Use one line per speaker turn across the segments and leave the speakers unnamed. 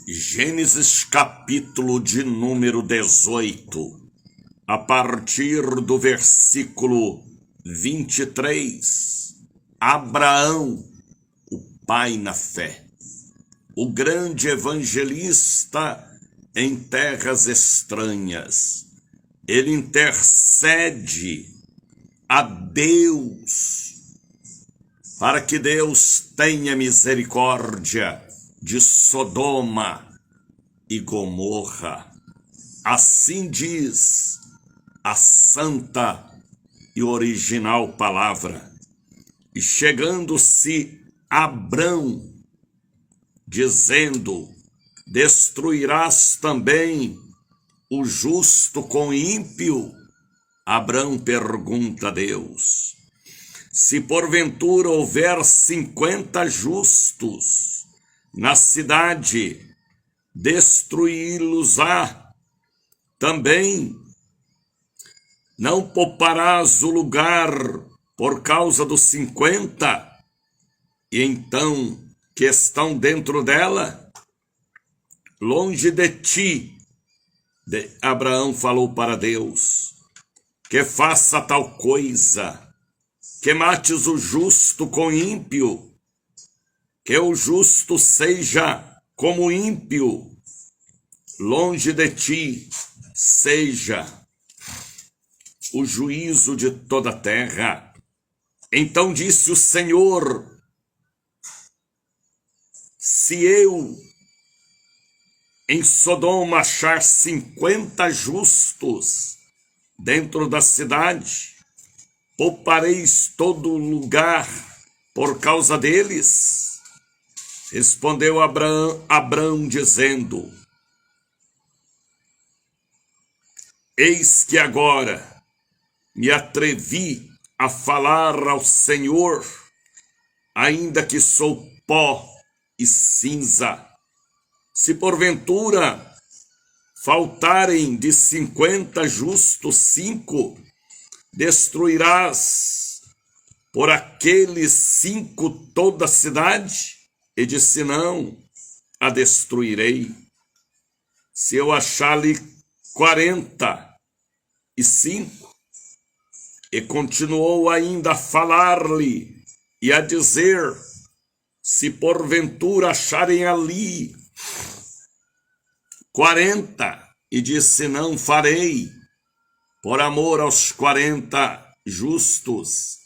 Gênesis capítulo de número 18, a partir do versículo 23. Abraão, o pai na fé, o grande evangelista em terras estranhas. Ele intercede a Deus para que Deus tenha misericórdia de Sodoma e Gomorra. Assim diz a santa e original palavra. E chegando-se Abrão, dizendo: destruirás também o justo com ímpio? Abrão pergunta a Deus: se porventura houver 50 justos na cidade, destruí-los-á também? Não pouparás o lugar por causa dos 50? E então, que estão dentro dela? Longe de ti, Abraão falou para Deus, que faça tal coisa, que mates o justo com ímpio, que o justo seja como ímpio. Longe de ti seja o juízo de toda a terra. Então disse o Senhor: se eu em Sodoma achar 50 justos dentro da cidade, poupareis todo lugar por causa deles? Respondeu Abrão dizendo: eis que agora me atrevi a falar ao Senhor, ainda que sou pó e cinza. Se porventura faltarem de 50 justos 5, destruirás por aqueles 5 toda a cidade? E disse: não, a destruirei. Se eu achar-lhe 45. E continuou ainda a falar-lhe e a dizer: se porventura acharem ali 40, e disse: não farei, por amor aos 40 justos.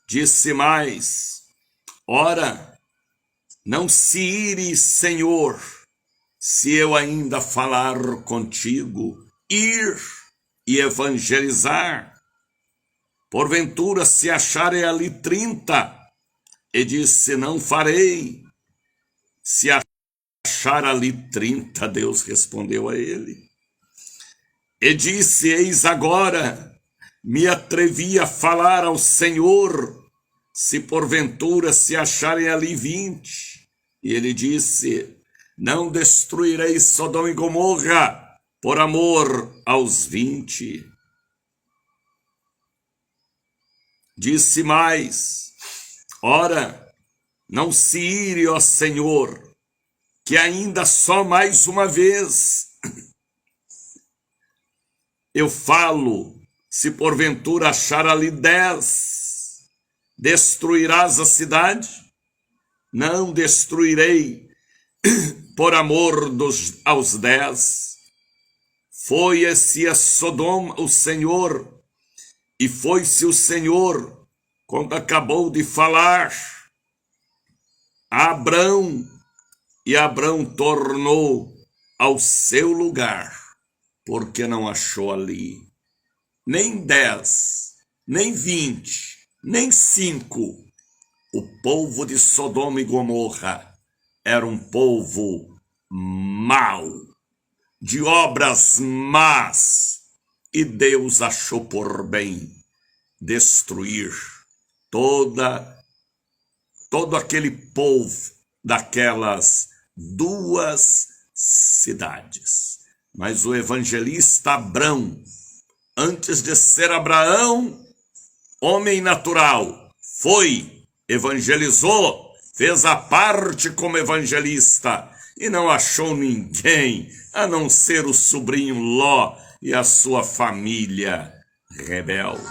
Disse mais: ora, não se ire, Senhor, se eu ainda falar contigo, ir e evangelizar. Porventura se acharem ali 30, e disse: não farei. Se achar ali 30, Deus respondeu a ele, e disse: eis agora me atrevi a falar ao Senhor, se porventura se acharem ali 20. E ele disse: não destruirei Sodoma e Gomorra por amor aos 20. Disse mais: ora, não se ire, ó Senhor, que ainda só mais uma vez eu falo, se porventura achar ali 10, destruirás a cidade? Não destruirei por amor aos 10. Foi-se a Sodoma o Senhor, e foi-se o Senhor quando acabou de falar a Abrão, e Abrão tornou ao seu lugar, porque não achou ali nem 10, nem 20, nem 5. O povo de Sodoma e Gomorra era um povo mau, de obras más, e Deus achou por bem destruir todo aquele povo daquelas 2 cidades. Mas o evangelista Abrão, antes de ser Abraão, homem natural, foi, evangelizou, fez a parte como evangelista e não achou ninguém, a não ser o sobrinho Ló e a sua família rebelde.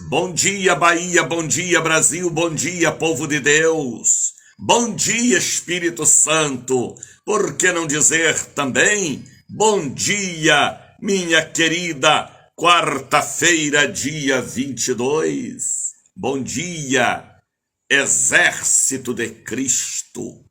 Bom dia, Bahia, bom dia, Brasil, bom dia, povo de Deus. Bom dia, Espírito Santo. Por que não dizer também bom dia, minha querida quarta-feira, dia 22. Bom dia, Exército de Cristo,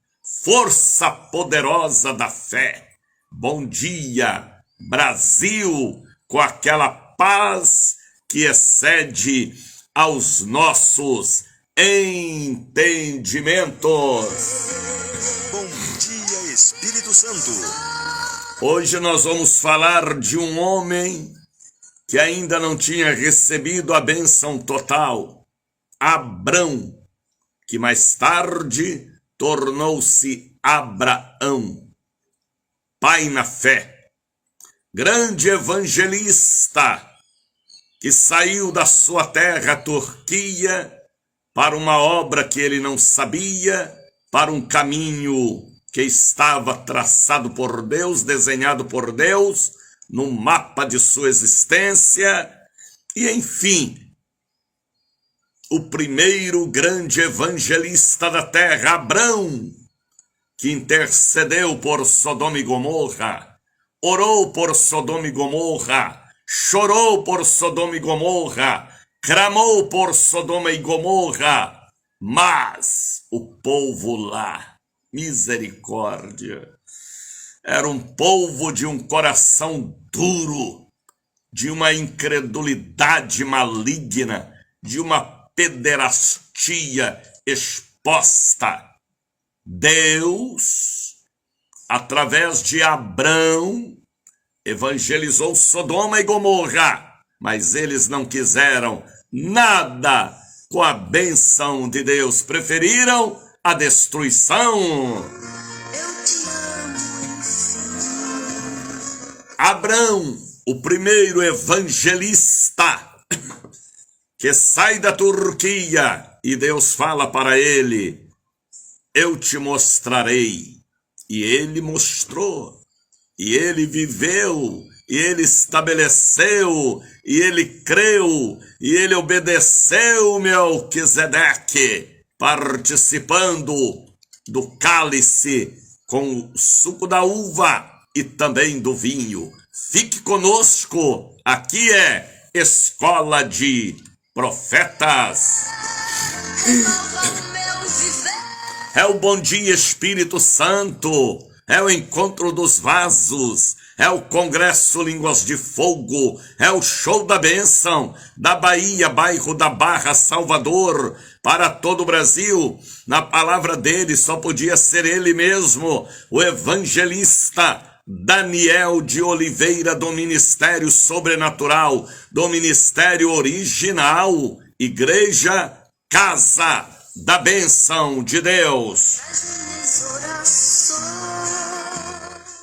força poderosa da fé. Bom dia, Brasil, com aquela paz que excede aos nossos entendimentos.
Bom dia, Espírito Santo.
Hoje nós vamos falar de um homem que ainda não tinha recebido a bênção total, Abrão, que mais tarde tornou-se Abraão, pai na fé, grande evangelista, que saiu da sua terra, Turquia, para uma obra que ele não sabia, para um caminho que estava traçado por Deus, desenhado por Deus, no mapa de sua existência, e enfim, o primeiro grande evangelista da terra, Abrão, que intercedeu por Sodoma e Gomorra, orou por Sodoma e Gomorra, chorou por Sodoma e Gomorra, clamou por Sodoma e Gomorra, mas o povo lá, misericórdia, era um povo de um coração duro, de uma incredulidade maligna, de uma pederastia exposta. Deus, através de Abrão, evangelizou Sodoma e Gomorra, mas eles não quiseram nada com a bênção de Deus, preferiram a destruição. Abrão, o primeiro evangelista que sai da Turquia, e Deus fala para ele: eu te mostrarei. E ele mostrou. E ele viveu, e ele estabeleceu, e ele creu, e ele obedeceu Melquisedeque, participando do cálice com o suco da uva e também do vinho. Fique conosco, aqui é Escola de Profetas. É o Bom Dia Espírito Santo. É o encontro dos vasos, é o Congresso Línguas de Fogo, é o show da bênção da Bahia, bairro da Barra, Salvador, para todo o Brasil. Na palavra dele só podia ser ele mesmo, o evangelista Daniel de Oliveira, do Ministério Sobrenatural, do Ministério Original, Igreja Casa da Bênção de Deus,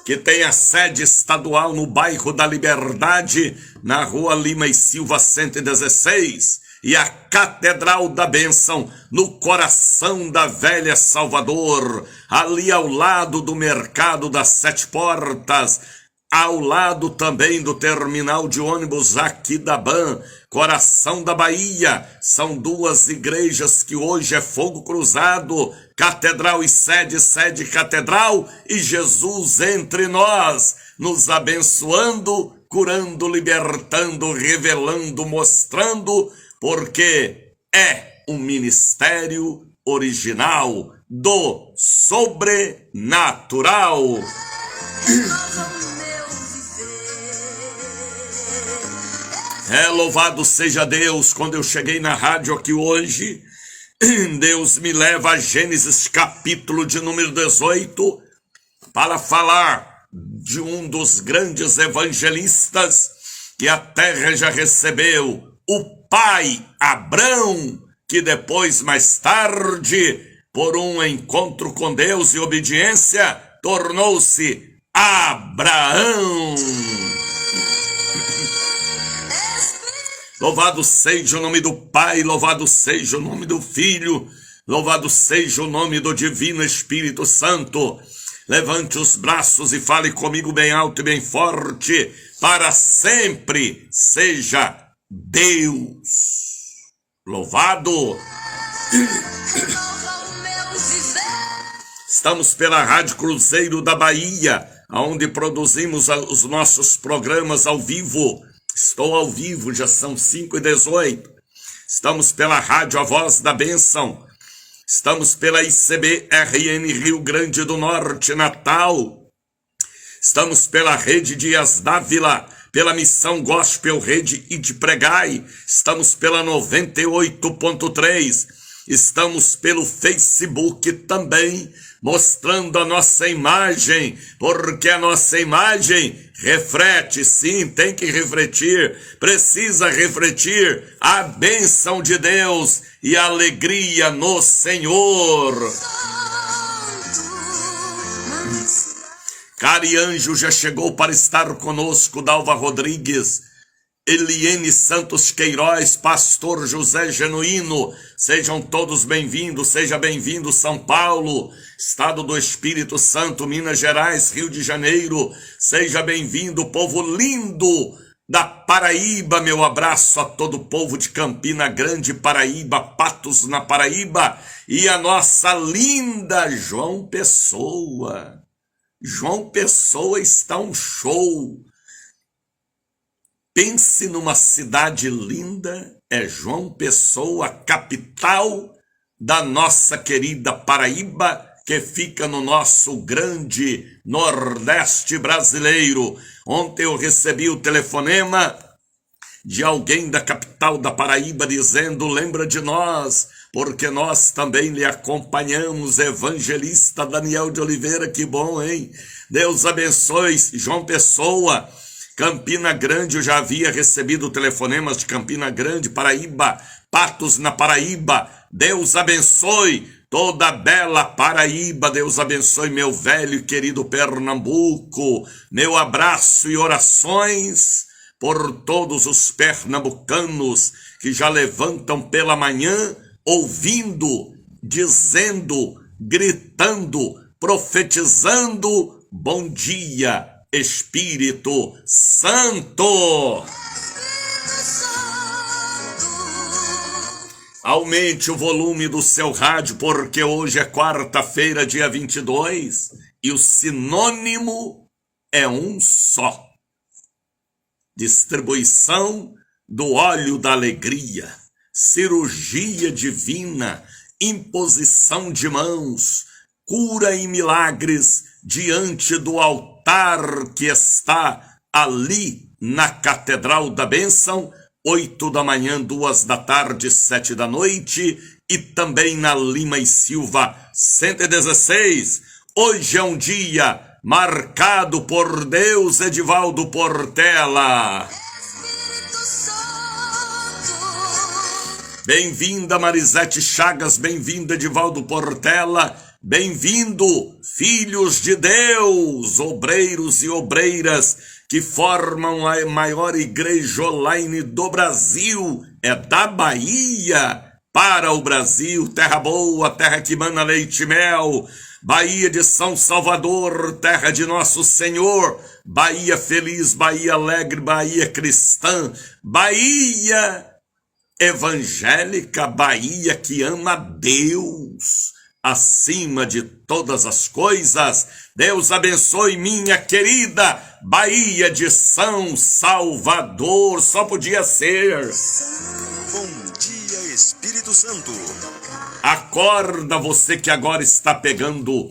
que tem a sede estadual no bairro da Liberdade, na rua Lima e Silva 116, e a Catedral da Bênção no coração da velha Salvador, ali ao lado do Mercado das Sete Portas, ao lado também do terminal de ônibus Aquidaban, coração da Bahia. São duas igrejas que hoje é fogo cruzado, catedral e sede, sede e catedral, e Jesus entre nós, nos abençoando, curando, libertando, revelando, mostrando, porque é um ministério original do sobrenatural. Louvado seja Deus. Quando eu cheguei na rádio aqui hoje, Deus me leva a Gênesis capítulo de número 18 para falar de um dos grandes evangelistas que a terra já recebeu, o pai Abrão, que depois, mais tarde, por um encontro com Deus e obediência, tornou-se Abraão. Louvado seja o nome do Pai, louvado seja o nome do Filho, louvado seja o nome do Divino Espírito Santo. Levante os braços e fale comigo bem alto e bem forte. Para sempre seja Deus louvado. Estamos pela Rádio Cruzeiro da Bahia, onde produzimos os nossos programas ao vivo. Estou ao vivo, já são 5h18. Estamos pela Rádio A Voz da Bênção. Estamos pela ICB-RN Rio Grande do Norte, Natal. Estamos pela Rede Dias Dávila, pela Missão Gospel Rede e de Pregai. Estamos pela 98.3. Estamos pelo Facebook também, mostrando a nossa imagem, porque a nossa imagem reflete, sim, tem que refletir, precisa refletir a bênção de Deus e a alegria no Senhor. Cari Anjo já chegou para estar conosco, Dalva Rodrigues, Eliene Santos Queiroz, Pastor José Genuíno, sejam todos bem-vindos, seja bem-vindo São Paulo, Estado do Espírito Santo, Minas Gerais, Rio de Janeiro, seja bem-vindo, povo lindo da Paraíba, meu abraço a todo o povo de Campina Grande, Paraíba, Patos na Paraíba, e a nossa linda João Pessoa. João Pessoa está um show. Pense numa cidade linda, é João Pessoa, capital da nossa querida Paraíba, que fica no nosso grande Nordeste brasileiro. Ontem eu recebi o telefonema de alguém da capital da Paraíba dizendo: lembra de nós, porque nós também lhe acompanhamos, evangelista Daniel de Oliveira, que bom, hein? Deus abençoe, João Pessoa. Campina Grande, eu já havia recebido telefonemas de Campina Grande, Paraíba, Patos na Paraíba. Deus abençoe toda a bela Paraíba, Deus abençoe meu velho e querido Pernambuco. Meu abraço e orações por todos os pernambucanos que já levantam pela manhã, ouvindo, dizendo, gritando, profetizando: bom dia, Espírito Santo. Aumente o volume do seu rádio, porque hoje é quarta-feira, dia 22, e o sinônimo é um só: distribuição do óleo da alegria, cirurgia divina, imposição de mãos, cura e milagres diante do altar que está ali na Catedral da Bênção, 8 da manhã, 2 da tarde, 7 da noite, e também na Lima e Silva 116. Hoje é um dia marcado por Deus, Edivaldo Portela. Bem-vinda, Marisete Chagas, bem-vinda, Edivaldo Portela, bem-vindo, filhos de Deus, obreiros e obreiras que formam a maior igreja online do Brasil, é da Bahia para o Brasil, terra boa, terra que mana leite e mel, Bahia de São Salvador, terra de Nosso Senhor, Bahia feliz, Bahia alegre, Bahia cristã, Bahia evangélica, Bahia que ama Deus acima de todas as coisas. Deus abençoe minha querida Bahia de São Salvador, só podia ser.
Bom dia, Espírito Santo.
Acorda você que agora está pegando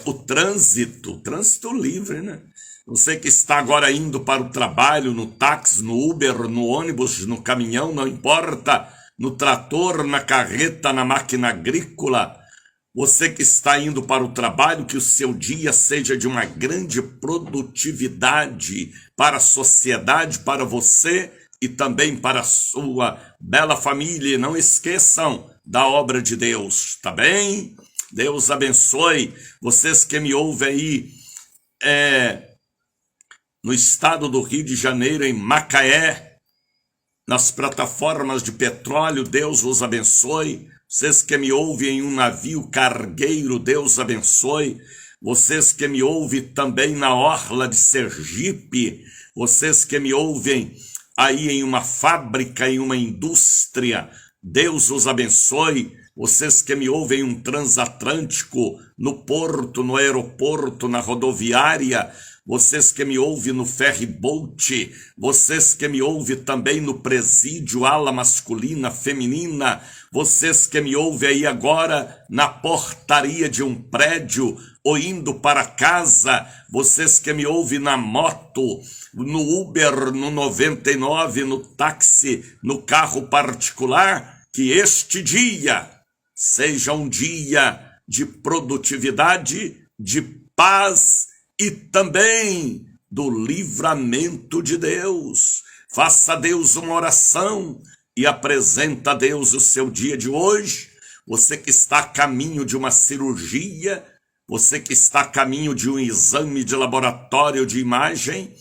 o trânsito livre, né? Você que está agora indo para o trabalho, no táxi, no Uber, no ônibus, no caminhão, não importa, no trator, na carreta, na máquina agrícola. Você que está indo para o trabalho, que o seu dia seja de uma grande produtividade para a sociedade, para você e também para a sua bela família. Não esqueçam da obra de Deus, tá bem? Deus abençoe vocês que me ouvem aí no estado do Rio de Janeiro, em Macaé, nas plataformas de petróleo, Deus os abençoe. Vocês que me ouvem em um navio cargueiro, Deus abençoe. Vocês que me ouvem também na orla de Sergipe, vocês que me ouvem aí em uma fábrica, em uma indústria, Deus os abençoe. Vocês que me ouvem em um transatlântico, no porto, no aeroporto, na rodoviária, vocês que me ouvem no ferryboat, vocês que me ouvem também no presídio, ala masculina, feminina, vocês que me ouvem aí agora na portaria de um prédio ou indo para casa, vocês que me ouvem na moto, no Uber, no 99, no táxi, no carro particular, que este dia seja um dia de produtividade, de paz e também do livramento de Deus. Faça a Deus uma oração e apresenta a Deus o seu dia de hoje. Você que está a caminho de uma cirurgia, você que está a caminho de um exame de laboratório de imagem,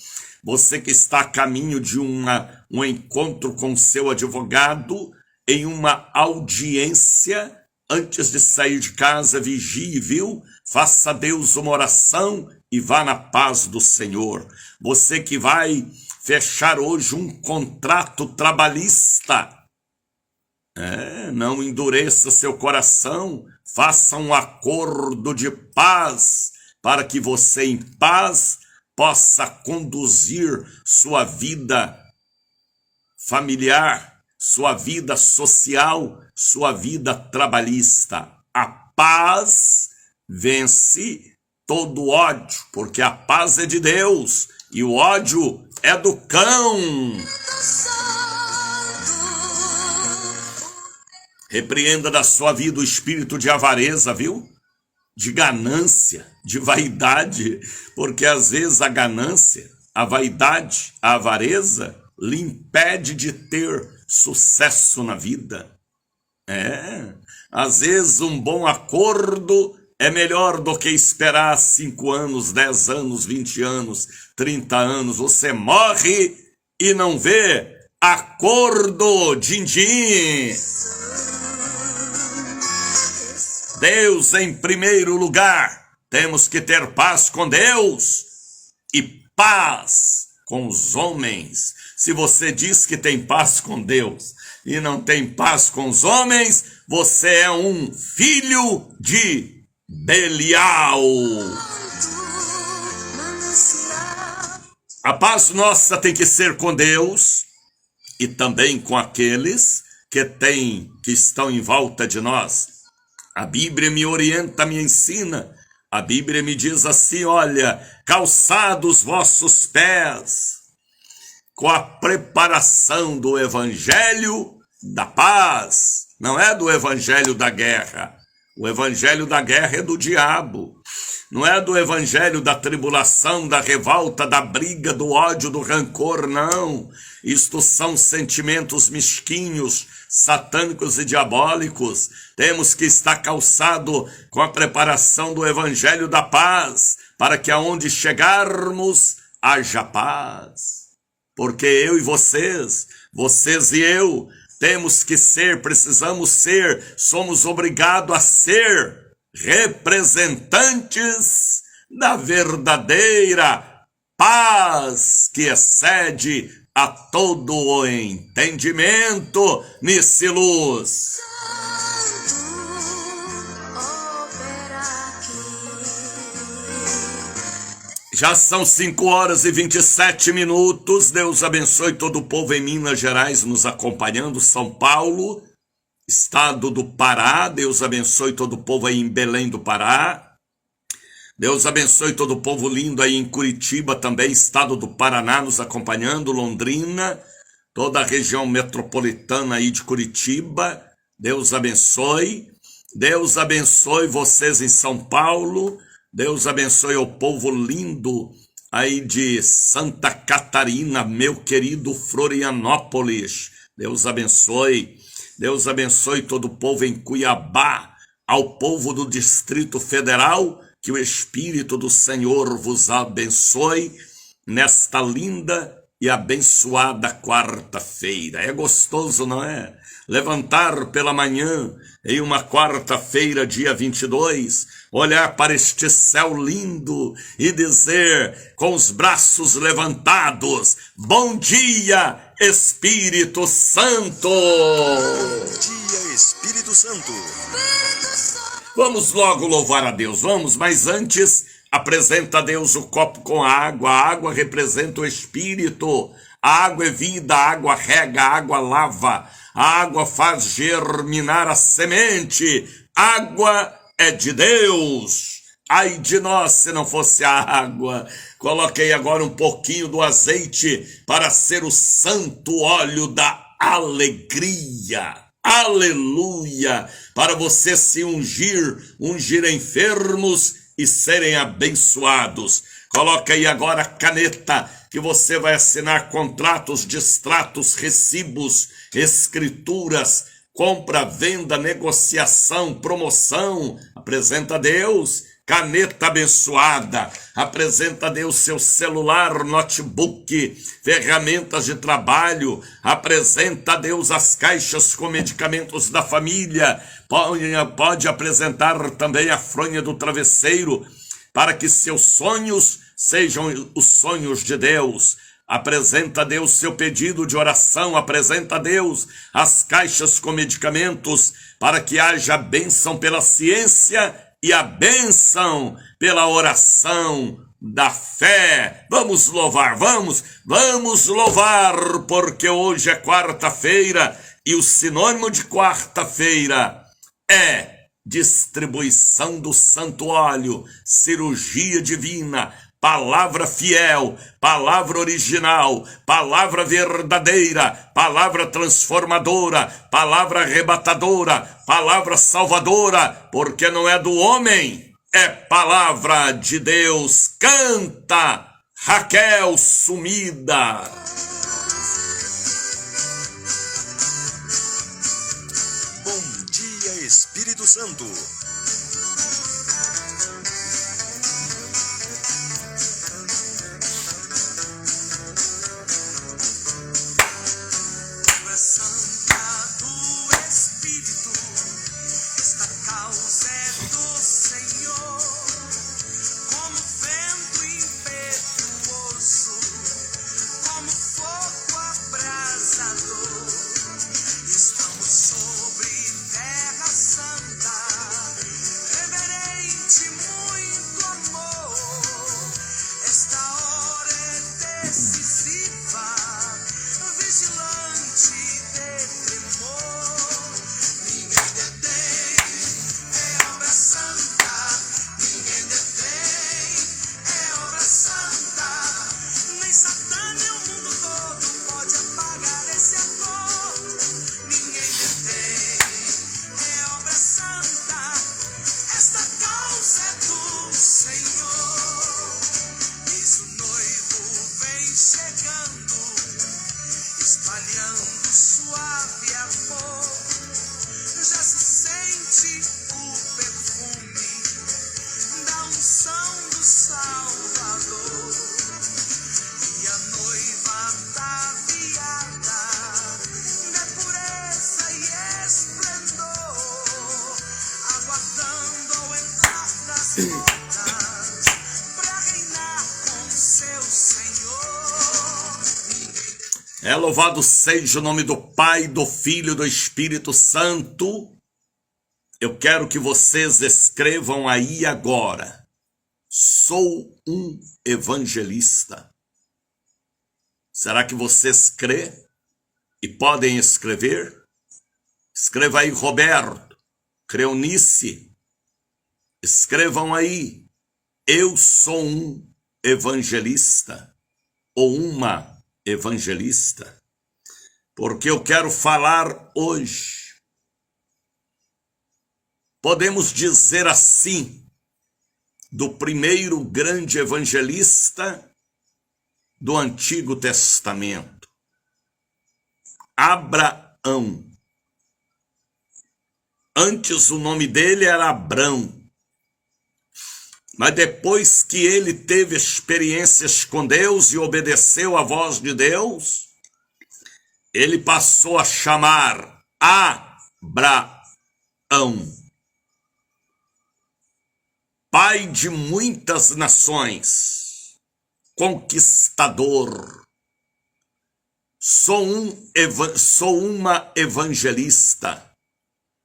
você que está a caminho de um encontro com seu advogado, em uma audiência, antes de sair de casa, vigie, viu? Faça a Deus uma oração e vá na paz do Senhor. Você que vai fechar hoje um contrato trabalhista, não endureça seu coração, faça um acordo de paz, para que você em paz possa conduzir sua vida familiar, sua vida social, sua vida trabalhista. A paz vence todo ódio, porque a paz é de Deus e o ódio é do cão. Repreenda da sua vida o espírito de avareza, viu? De ganância, de vaidade, porque às vezes a ganância, a vaidade, a avareza lhe impede de ter sucesso na vida. Às vezes um bom acordo é melhor do que esperar 5 anos, 10 anos, 20 anos, 30 anos. Você morre e não vê acordo, din-din. Deus em primeiro lugar. Temos que ter paz com Deus e paz com os homens. Se você diz que tem paz com Deus e não tem paz com os homens, você é um filho de Belial. A paz nossa tem que ser com Deus e também com aqueles que estão em volta de nós. A Bíblia me orienta, me ensina. A Bíblia me diz assim, olha, calçados os vossos pés com a preparação do evangelho da paz. Não é do evangelho da guerra. O evangelho da guerra é do diabo. Não é do evangelho da tribulação, da revolta, da briga, do ódio, do rancor, não. Isto são sentimentos mesquinhos, satânicos e diabólicos. Temos que estar calçado com a preparação do evangelho da paz, para que aonde chegarmos, haja paz. Porque eu e vocês e eu, temos que ser, precisamos ser, somos obrigados a ser representantes da verdadeira paz que excede a todo o entendimento, Nissiluz. Já são 5h27. Deus abençoe todo o povo em Minas Gerais nos acompanhando, São Paulo, estado do Pará. Deus abençoe todo o povo aí em Belém do Pará. Deus abençoe todo o povo lindo aí em Curitiba também, estado do Paraná, nos acompanhando, Londrina, toda a região metropolitana aí de Curitiba. Deus abençoe. Deus abençoe vocês em São Paulo. Deus abençoe o povo lindo aí de Santa Catarina, meu querido Florianópolis. Deus abençoe. Deus abençoe todo o povo em Cuiabá, ao povo do Distrito Federal, que o Espírito do Senhor vos abençoe nesta linda e abençoada quarta-feira. É gostoso, não é? Levantar pela manhã em uma quarta-feira, dia 22, olhar para este céu lindo e dizer com os braços levantados: bom dia, Espírito Santo!
Bom dia, Espírito Santo.
Vamos logo louvar a Deus, vamos, mas antes apresenta a Deus o copo com água. A água representa o Espírito. A água é vida, a água rega, a água lava, a água faz germinar a semente. Água é de Deus. Ai de nós se não fosse a água. Coloquei agora um pouquinho do azeite para ser o santo óleo da alegria. Aleluia! Para você se ungir enfermos e serem abençoados. Coloca aí agora a caneta que você vai assinar contratos, distratos, recibos, escrituras, compra, venda, negociação, promoção. Apresenta a Deus, caneta abençoada. Apresenta a Deus seu celular, notebook, ferramentas de trabalho. Apresenta a Deus as caixas com medicamentos da família. Pode apresentar também a fronha do travesseiro, para que seus sonhos sejam os sonhos de Deus. Apresenta a Deus seu pedido de oração, apresenta a Deus as caixas com medicamentos, para que haja bênção pela ciência e a bênção pela oração da fé. Vamos louvar, vamos louvar, porque hoje é quarta-feira e o sinônimo de quarta-feira é distribuição do santo óleo, cirurgia divina, palavra fiel, palavra original, palavra verdadeira, palavra transformadora, palavra arrebatadora, palavra salvadora, porque não é do homem, é palavra de Deus. Canta, Raquel sumida.
Bom dia, Espírito Santo.
É louvado seja o nome do Pai, do Filho e do Espírito Santo. Eu quero que vocês escrevam aí agora: sou um evangelista. Será que vocês crê e podem escrever? Escreva aí, Roberto, Creunice. Escrevam aí: eu sou um evangelista ou uma evangelista, porque eu quero falar hoje. Podemos dizer assim, do primeiro grande evangelista do Antigo Testamento, Abraão. Antes o nome dele era Abrão. Mas depois que ele teve experiências com Deus e obedeceu à voz de Deus, ele passou a chamar Abraão, pai de muitas nações, conquistador. Sou uma evangelista.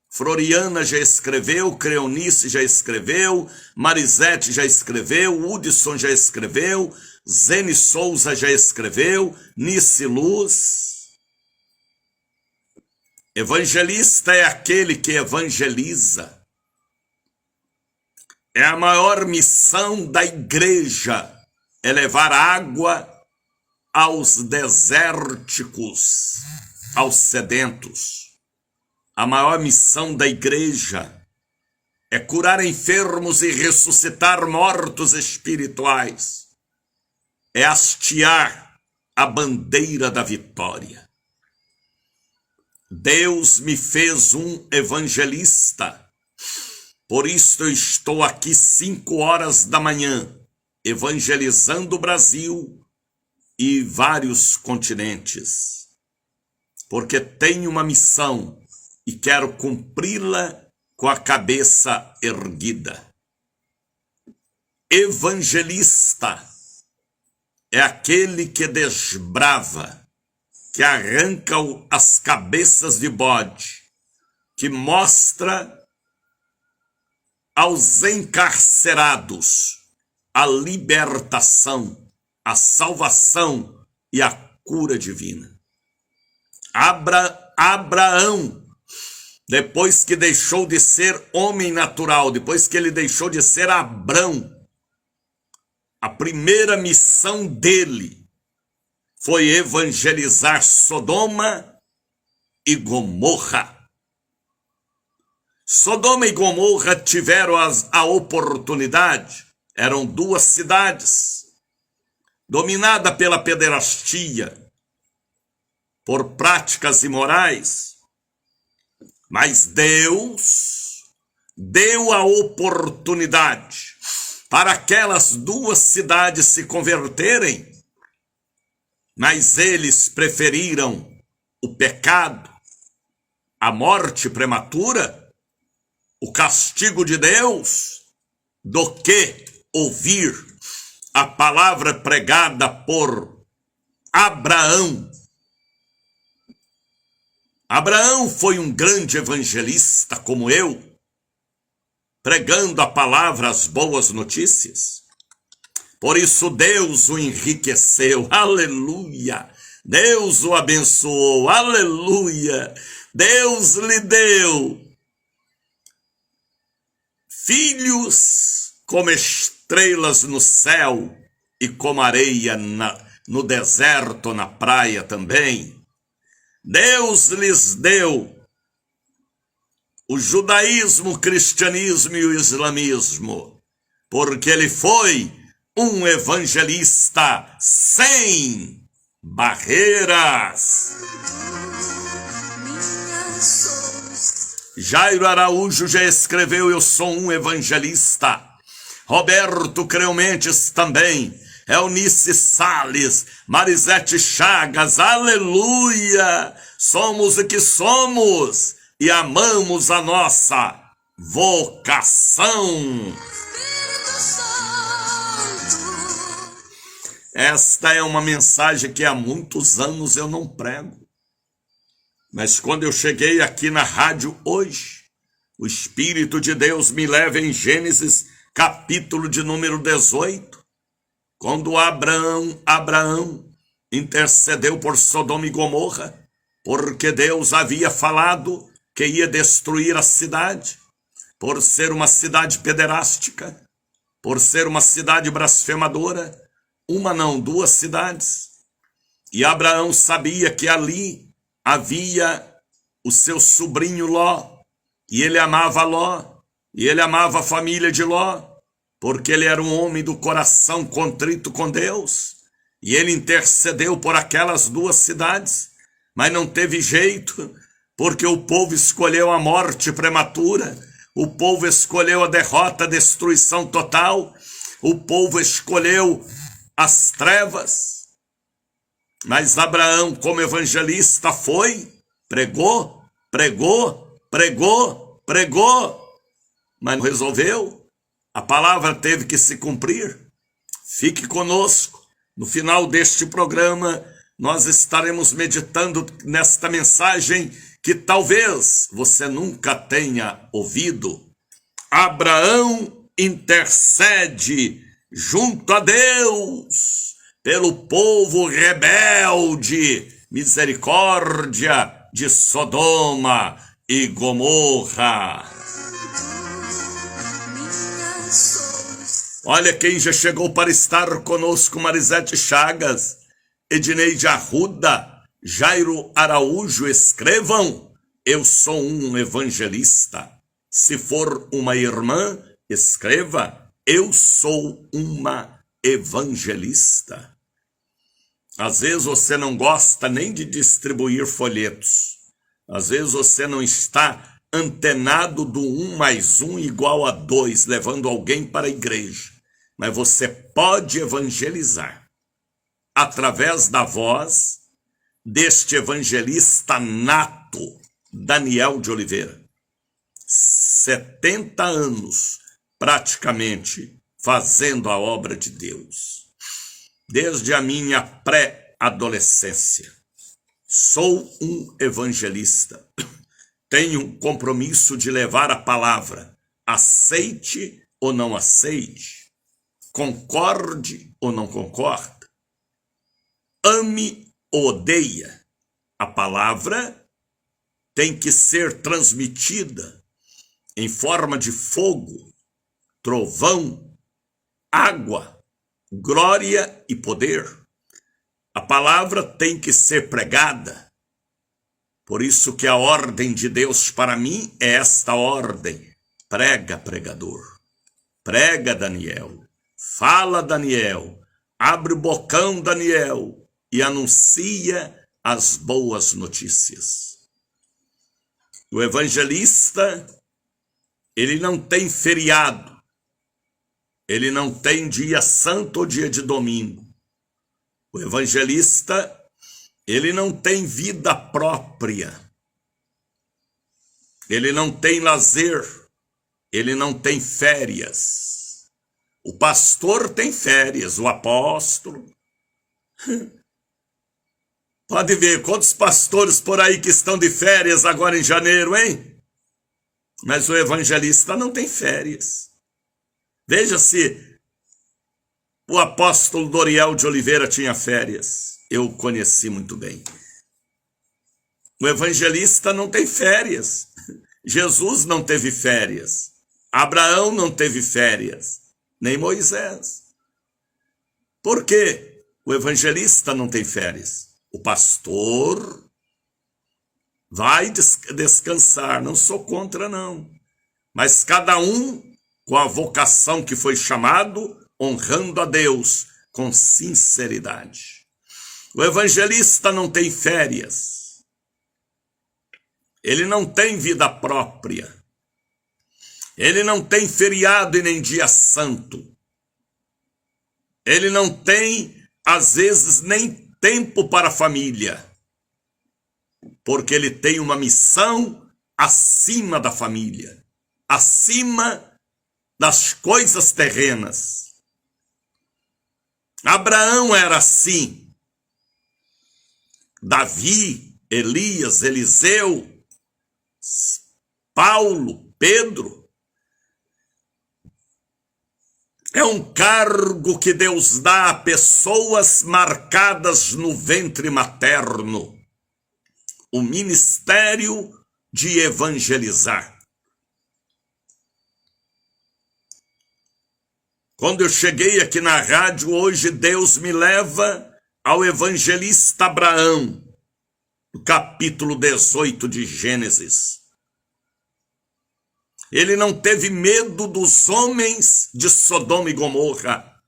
Floriana já escreveu, Creonice já escreveu, Marisete já escreveu, Hudson já escreveu, Zene Souza já escreveu, Nice Luz. Evangelista é aquele que evangeliza. É a maior missão da igreja, é levar água aos desérticos, aos sedentos. A maior missão da igreja é curar enfermos e ressuscitar mortos espirituais. É hastear a bandeira da vitória. Deus me fez um evangelista. Por isso eu estou aqui 5 horas da manhã, evangelizando o Brasil e vários continentes. Porque tenho uma missão e quero cumpri-la com a cabeça erguida. Evangelista é aquele que desbrava, que arranca as cabeças de bode, que mostra aos encarcerados a libertação, a salvação e a cura divina. Abraão, depois que deixou de ser homem natural, depois que ele deixou de ser Abrão, a primeira missão dele foi evangelizar Sodoma e Gomorra. Sodoma e Gomorra tiveram a oportunidade, eram 2 cidades, dominadas pela pederastia, por práticas imorais, mas Deus deu a oportunidade para aquelas 2 cidades se converterem, mas eles preferiram o pecado, a morte prematura, o castigo de Deus, do que ouvir a palavra pregada por Abraão. Abraão foi um grande evangelista como eu, pregando a palavra, as boas notícias. Por isso Deus o enriqueceu, aleluia. Deus o abençoou, aleluia. Deus lhe deu filhos como estrelas no céu e como areia no deserto, na praia também. Deus lhes deu o judaísmo, o cristianismo e o islamismo, porque ele foi um evangelista sem barreiras. Jairo Araújo já escreveu: eu sou um evangelista. Roberto Creumentes também. Eunice Salles, Marisete Chagas, aleluia! Somos o que somos e amamos a nossa vocação. Esta é uma mensagem que há muitos anos eu não prego. Mas quando eu cheguei aqui na rádio hoje, o Espírito de Deus me leva em Gênesis, capítulo de número 18. Quando Abraão intercedeu por Sodoma e Gomorra, porque Deus havia falado que ia destruir a cidade, por ser uma cidade pederástica, por ser uma cidade blasfemadora, 2 cidades. E Abraão sabia que ali havia o seu sobrinho Ló, e ele amava Ló, e ele amava a família de Ló, porque ele era um homem do coração contrito com Deus, e ele intercedeu por aquelas 2 cidades, mas não teve jeito, porque o povo escolheu a morte prematura, O povo escolheu a derrota, a destruição total. O povo escolheu as trevas. Mas Abraão, como evangelista, foi, pregou, mas não resolveu. A palavra teve que se cumprir. Fique conosco. No final deste programa, nós estaremos meditando nesta mensagem que talvez você nunca tenha ouvido. Abraão intercede junto a Deus pelo povo rebelde, misericórdia de Sodoma e Gomorra. Olha quem já chegou para estar conosco: Marisete Chagas, Edneide Arruda, Jairo Araújo. Escrevam: eu sou um evangelista. Se for uma irmã, escreva: eu sou uma evangelista. Às vezes você não gosta nem de distribuir folhetos. Às vezes você não está antenado do 1 mais 1 igual a 2, levando alguém para a igreja. Mas você pode evangelizar através da voz deste evangelista nato, Daniel de Oliveira. 70 anos, praticamente, fazendo a obra de Deus. Desde a minha pré-adolescência. Sou um evangelista. Tenho um compromisso de levar a palavra. Aceite ou não aceite. Concorde ou não concorde. Ame ou odeia. A palavra tem que ser transmitida em forma de fogo, trovão, água, glória e poder. A palavra tem que ser pregada. Por isso que a ordem de Deus para mim é esta ordem: prega, pregador. Prega, Daniel. Fala, Daniel. Abre o bocão, Daniel, e anuncia as boas notícias. O evangelista, ele não tem feriado. Ele não tem dia santo ou dia de domingo. O evangelista, ele não tem vida própria. Ele não tem lazer. Ele não tem férias. O pastor tem férias, o apóstolo. Pode ver quantos pastores por aí que estão de férias agora em janeiro, hein? Mas o evangelista não tem férias. Veja se o apóstolo Doriel de Oliveira tinha férias. Eu o conheci muito bem. O evangelista não tem férias. Jesus não teve férias. Abraão não teve férias. Nem Moisés. Por quê? O evangelista não tem férias. O pastor vai descansar. Não sou contra, não. Mas cada um com a vocação que foi chamado, honrando a Deus com sinceridade. O evangelista não tem férias. Ele não tem vida própria. Ele não tem feriado e nem dia santo. Ele não tem, às vezes, nem tempo para a família. Porque ele tem uma missão acima da família, acima das coisas terrenas. Abraão era assim. Davi, Elias, Eliseu, Paulo, Pedro. É um cargo que Deus dá a pessoas marcadas no ventre materno. O ministério de evangelizar. Quando eu cheguei aqui na rádio, hoje Deus me leva ao evangelista Abraão, no capítulo 18 de Gênesis. Ele não teve medo dos homens de Sodoma e Gomorra.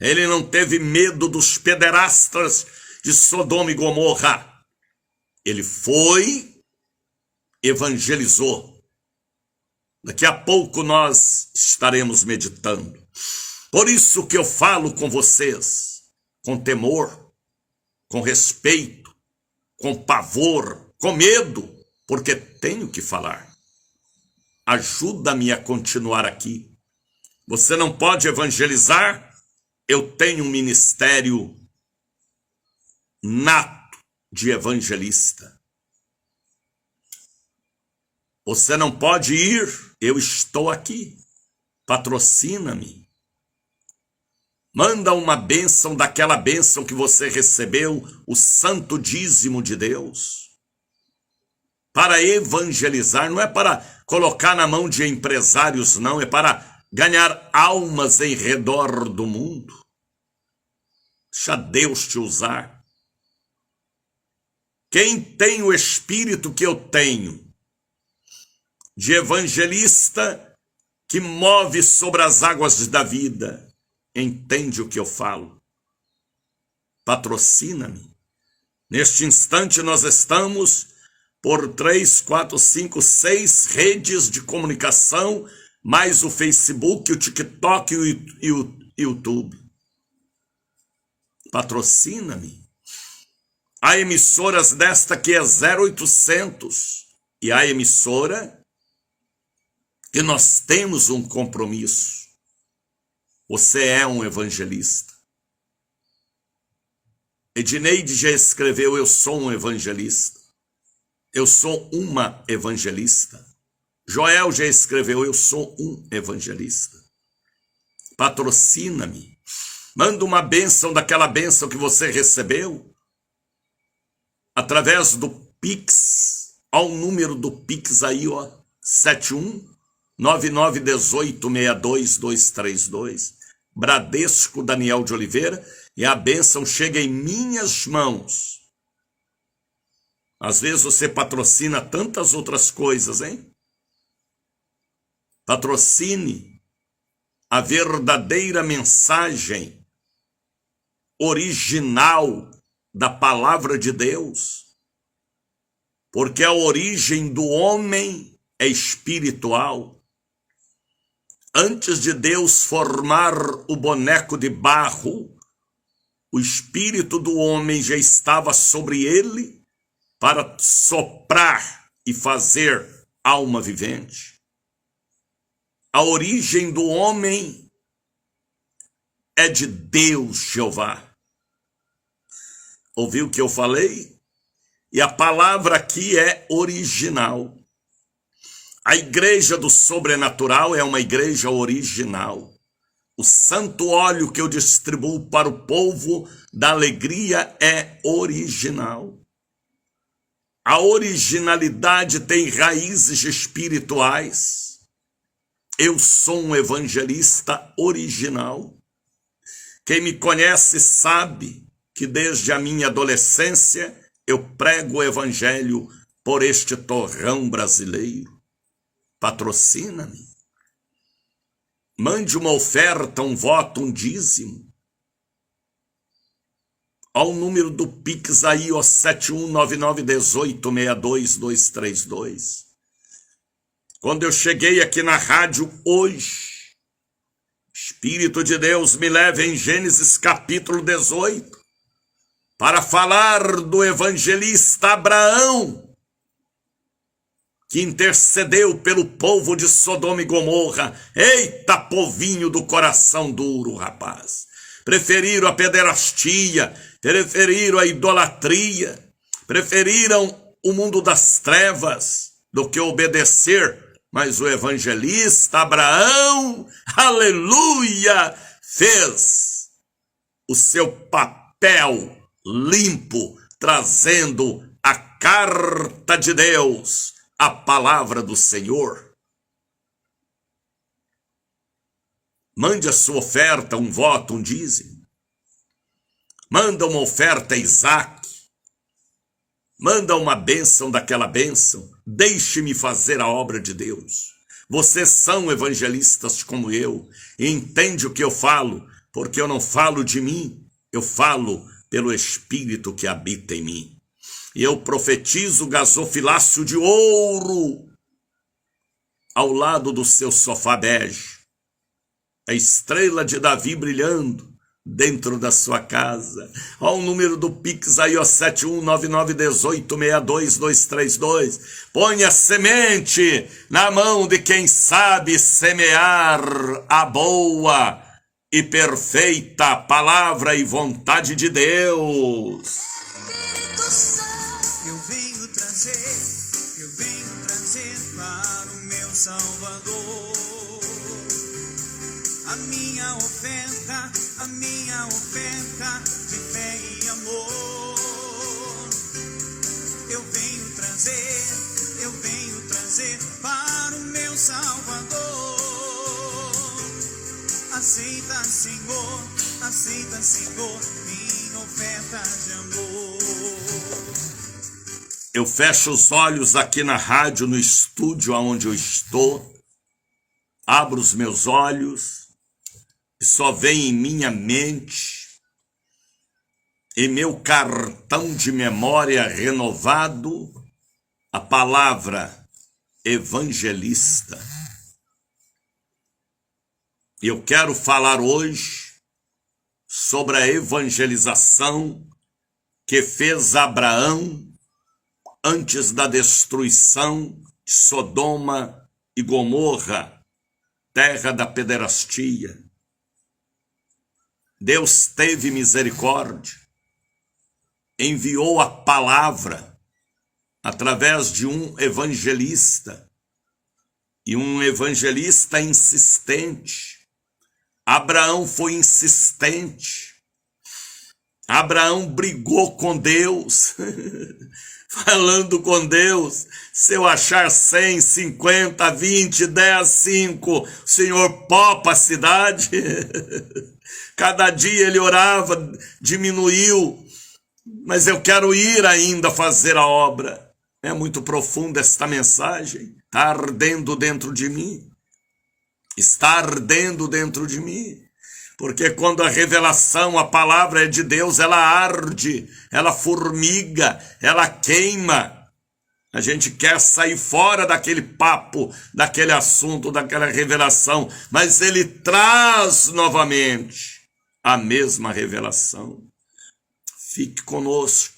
Ele não teve medo dos pederastas de Sodoma e Gomorra. Ele foi, evangelizou. Daqui a pouco nós estaremos meditando. Por isso que eu falo com vocês, com temor, com respeito, com pavor, com medo, porque tenho que falar. Ajuda-me a continuar aqui. Você não pode evangelizar? Eu tenho um ministério nato de evangelista. Você não pode ir? Eu estou aqui. Patrocina-me. Manda uma bênção daquela bênção que você recebeu, o santo dízimo de Deus. Para evangelizar, não é para colocar na mão de empresários, não, é para ganhar almas em redor do mundo. Deixa Deus te usar. Quem tem o espírito que eu tenho, de evangelista que move sobre as águas da vida, entende o que eu falo. Patrocina-me. Neste instante nós estamos por 3, 4, 5, 6 redes de comunicação, mais o Facebook, o TikTok e o YouTube. Patrocina-me. Há emissoras desta que é 0800 e há emissora que nós temos um compromisso. Você é um evangelista. Edneide já escreveu, eu sou um evangelista. Eu sou uma evangelista. Joel já escreveu, eu sou um evangelista. Patrocina-me. Manda uma bênção daquela bênção que você recebeu. Através do Pix. Ao número do Pix aí, ó. 71-9918-62232. Bradesco Daniel de Oliveira. E a bênção chega em minhas mãos. Às vezes você patrocina tantas outras coisas, hein? Patrocine a verdadeira mensagem original da palavra de Deus. Porque a origem do homem é espiritual. Antes de Deus formar o boneco de barro, o espírito do homem já estava sobre ele para soprar e fazer alma vivente. A origem do homem é de Deus, Jeová. Ouviu o que eu falei? E a palavra aqui é original. A igreja do sobrenatural é uma igreja original. O santo óleo que eu distribuo para o povo da alegria é original. A originalidade tem raízes espirituais. Eu sou um evangelista original. Quem me conhece sabe que desde a minha adolescência eu prego o evangelho por este torrão brasileiro. Patrocina-me. Mande uma oferta, um voto, um dízimo. Ao número do Pix aí, ó, 7199186232. Quando eu cheguei aqui na rádio hoje, Espírito de Deus me leva em Gênesis capítulo 18, para falar do evangelista Abraão, que intercedeu pelo povo de Sodoma e Gomorra. Eita, povinho do coração duro, rapaz. Preferiram a pederastia, preferiram a idolatria, preferiram o mundo das trevas do que obedecer. Mas o evangelista Abraão, aleluia, fez o seu papel limpo, trazendo a carta de Deus, a palavra do Senhor. Mande a sua oferta, um voto, um dízimo. Manda uma oferta a Isaac. Manda uma bênção daquela bênção. Deixe-me fazer a obra de Deus. Vocês são evangelistas como eu. E entende o que eu falo, porque eu não falo de mim. Eu falo pelo Espírito que habita em mim. E eu profetizo gasofilácio de ouro ao lado do seu sofá bege, a estrela de Davi brilhando dentro da sua casa. Ó, o número do Pix aí, ó, 7199186232. Põe a semente na mão de quem sabe semear a boa e perfeita palavra e vontade de Deus.
Eu venho trazer para o meu Salvador a minha oferta de fé e amor. Eu venho trazer para o meu Salvador. Aceita, Senhor, minha oferta de amor.
Eu fecho os olhos aqui na rádio, no estúdio onde eu estou, abro os meus olhos e só vem em minha mente, em meu cartão de memória renovado, a palavra evangelista. E eu quero falar hoje sobre a evangelização que fez Abraão antes da destruição de Sodoma e Gomorra, terra da pederastia. Deus teve misericórdia, enviou a palavra através de um evangelista, e um evangelista insistente. Abraão foi insistente. Abraão brigou com Deus, falando com Deus: se eu achar 100, 50, 20, 10, 5, o Senhor popa a cidade. Cada dia ele orava, diminuiu, mas eu quero ir ainda fazer a obra. É muito profunda esta mensagem, está ardendo dentro de mim. Está ardendo dentro de mim. Porque quando a revelação, a palavra é de Deus, ela arde, ela formiga, ela queima. A gente quer sair fora daquele papo, daquele assunto, daquela revelação, mas ele traz novamente a mesma revelação. Fique conosco,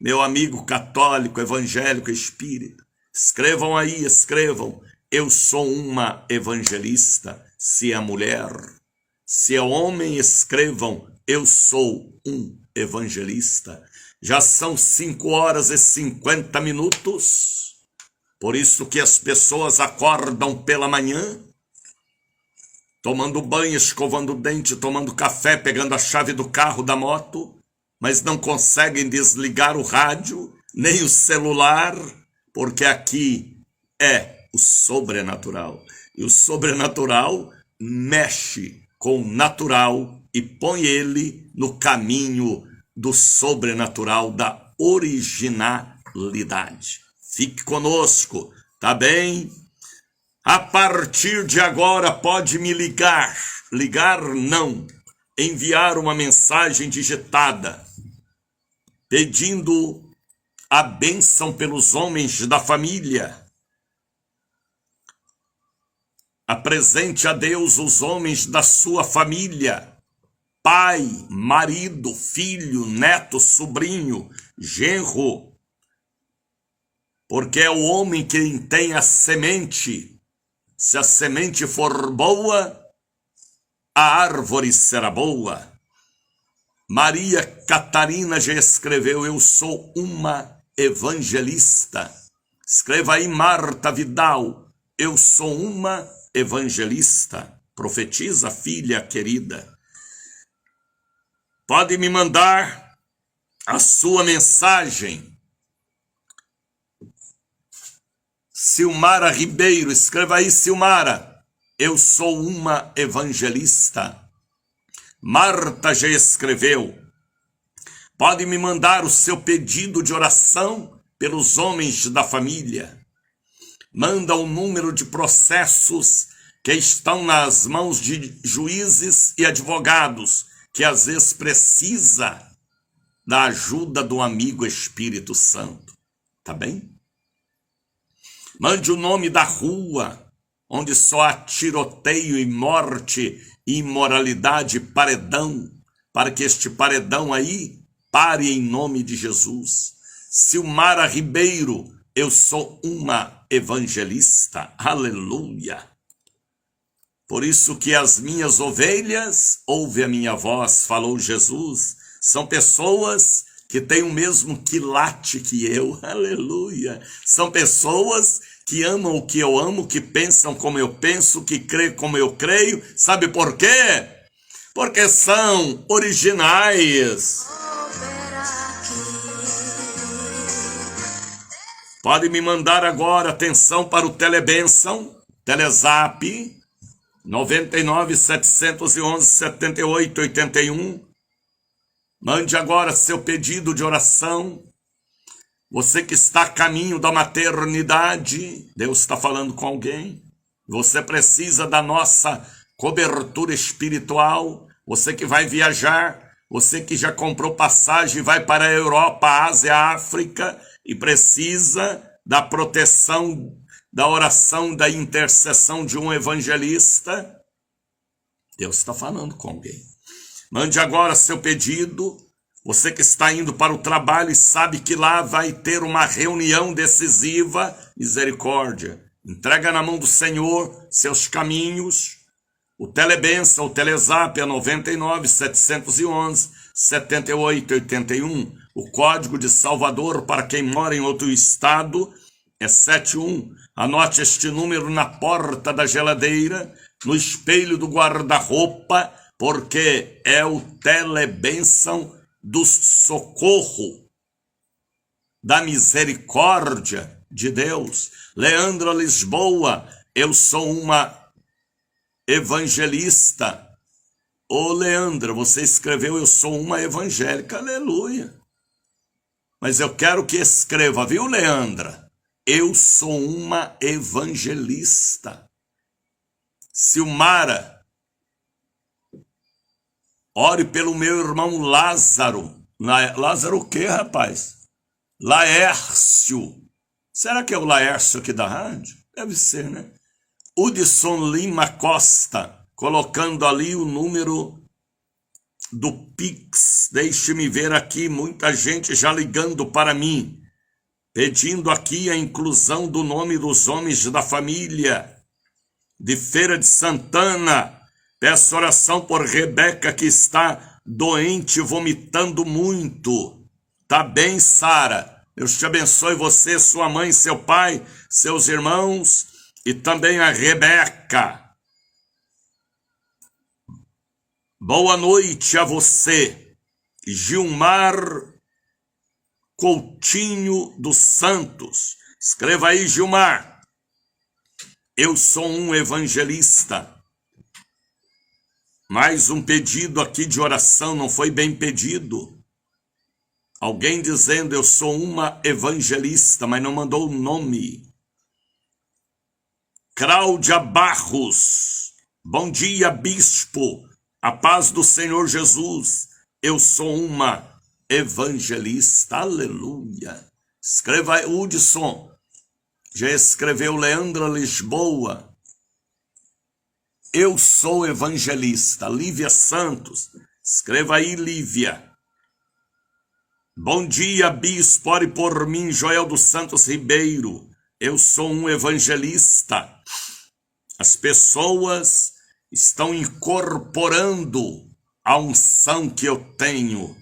meu amigo católico, evangélico, espírita. Escrevam aí, escrevam: eu sou uma evangelista. Se é mulher, se é homem, escrevam: eu sou um evangelista. Já são 5h50, por isso que as pessoas acordam pela manhã, tomando banho, escovando o dente, tomando café, pegando a chave do carro, da moto, mas não conseguem desligar o rádio, nem o celular, porque aqui é o sobrenatural. E o sobrenatural mexe com o natural e põe ele no caminho do sobrenatural, da originalidade. Fique conosco, tá bem? A partir de agora pode me ligar. Ligar não. Enviar uma mensagem digitada, pedindo a bênção pelos homens da família. Apresente a Deus os homens da sua família: pai, marido, filho, neto, sobrinho, genro. Porque é o homem quem tem a semente. Se a semente for boa, a árvore será boa. Maria Catarina já escreveu: eu sou uma evangelista. Escreva aí, Marta Vidal: eu sou uma evangelista. Profetiza, filha querida. Pode me mandar a sua mensagem. Silmara Ribeiro, escreva aí, Silmara: eu sou uma evangelista. Marta já escreveu. Pode me mandar o seu pedido de oração pelos homens da família. Manda o número de processos que estão nas mãos de juízes e advogados, que às vezes precisa da ajuda do amigo Espírito Santo. Tá bem? Mande o nome da rua, onde só há tiroteio e morte e imoralidade, paredão, para que este paredão aí pare em nome de Jesus. Silmara Ribeiro, eu sou uma evangelista, aleluia. Por isso que as minhas ovelhas ouvem a minha voz, falou Jesus, são pessoas que têm o mesmo quilate que eu, aleluia. São pessoas que amam o que eu amo, que pensam como eu penso, que creem como eu creio. Sabe por quê? Porque são originais. Pode me mandar agora atenção para o Telebênção, Telezap, 99 711 78 81. Mande agora seu pedido de oração. Você que está a caminho da maternidade, Deus está falando com alguém. Você precisa da nossa cobertura espiritual. Você que vai viajar, você que já comprou passagem e vai para a Europa, a Ásia, a África e precisa da proteção, da oração, da intercessão de um evangelista. Deus está falando com alguém. Mande agora seu pedido. Você que está indo para o trabalho e sabe que lá vai ter uma reunião decisiva, misericórdia. Entrega na mão do Senhor seus caminhos. O Telebênção, o Telezap é 99 711 78 81. O código de Salvador para quem mora em outro estado é 71. Anote este número na porta da geladeira, no espelho do guarda-roupa, porque é o Telebênção do socorro, da misericórdia de Deus. Leandra Lisboa, eu sou uma evangelista. Ô Leandra, você escreveu eu sou uma evangélica, aleluia. Mas eu quero que escreva, viu, Leandra? Eu sou uma evangelista. Silmara, ore pelo meu irmão Lázaro. Lázaro o quê, rapaz? Laércio. Será que é o Laércio aqui da rádio? Deve ser, né? Hudson Lima Costa, colocando ali o número do Pix. Deixe-me ver aqui, muita gente já ligando para mim, pedindo aqui a inclusão do nome dos homens da família de Feira de Santana. Peço oração por Rebeca, que está doente, vomitando muito. Tá bem, Sara? Deus te abençoe, você, sua mãe, seu pai, seus irmãos e também a Rebeca. Boa noite a você, Gilmar Coutinho dos Santos. Escreva aí, Gilmar. Eu sou um evangelista. Mais um pedido aqui de oração, não foi bem pedido. Alguém dizendo eu sou uma evangelista, mas não mandou o nome. Cláudia Barros. Bom dia, bispo. A paz do Senhor Jesus. Eu sou uma evangelista. Aleluia. Escreva aí, Hudson. Já escreveu Leandra Lisboa. Eu sou evangelista. Lívia Santos. Escreva aí, Lívia. Bom dia, bispo. Ore por mim, Joel dos Santos Ribeiro. Eu sou um evangelista. As pessoas estão incorporando a unção que eu tenho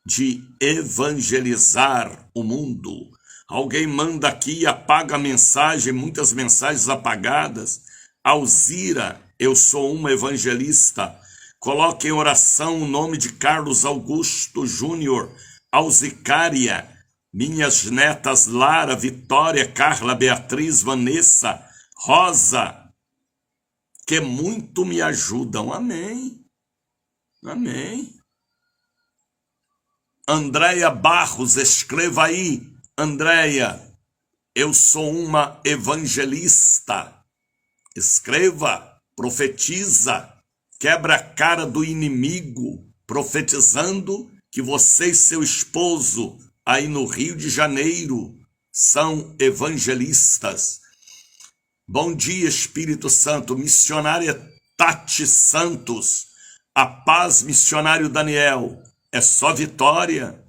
de evangelizar o mundo. Alguém manda aqui e apaga a mensagem, muitas mensagens apagadas. Alzira, eu sou uma evangelista. Coloque em oração o nome de Carlos Augusto Júnior, Alzicária, minhas netas Lara, Vitória, Carla, Beatriz, Vanessa, Rosa, que muito me ajudam. Amém. Amém. Andréia Barros, escreva aí, Andréia, eu sou uma evangelista. Escreva, profetiza, quebra a cara do inimigo, profetizando que você e seu esposo, aí no Rio de Janeiro, são evangelistas. Bom dia, Espírito Santo. Missionária Tati Santos. A paz, missionário Daniel. É só vitória?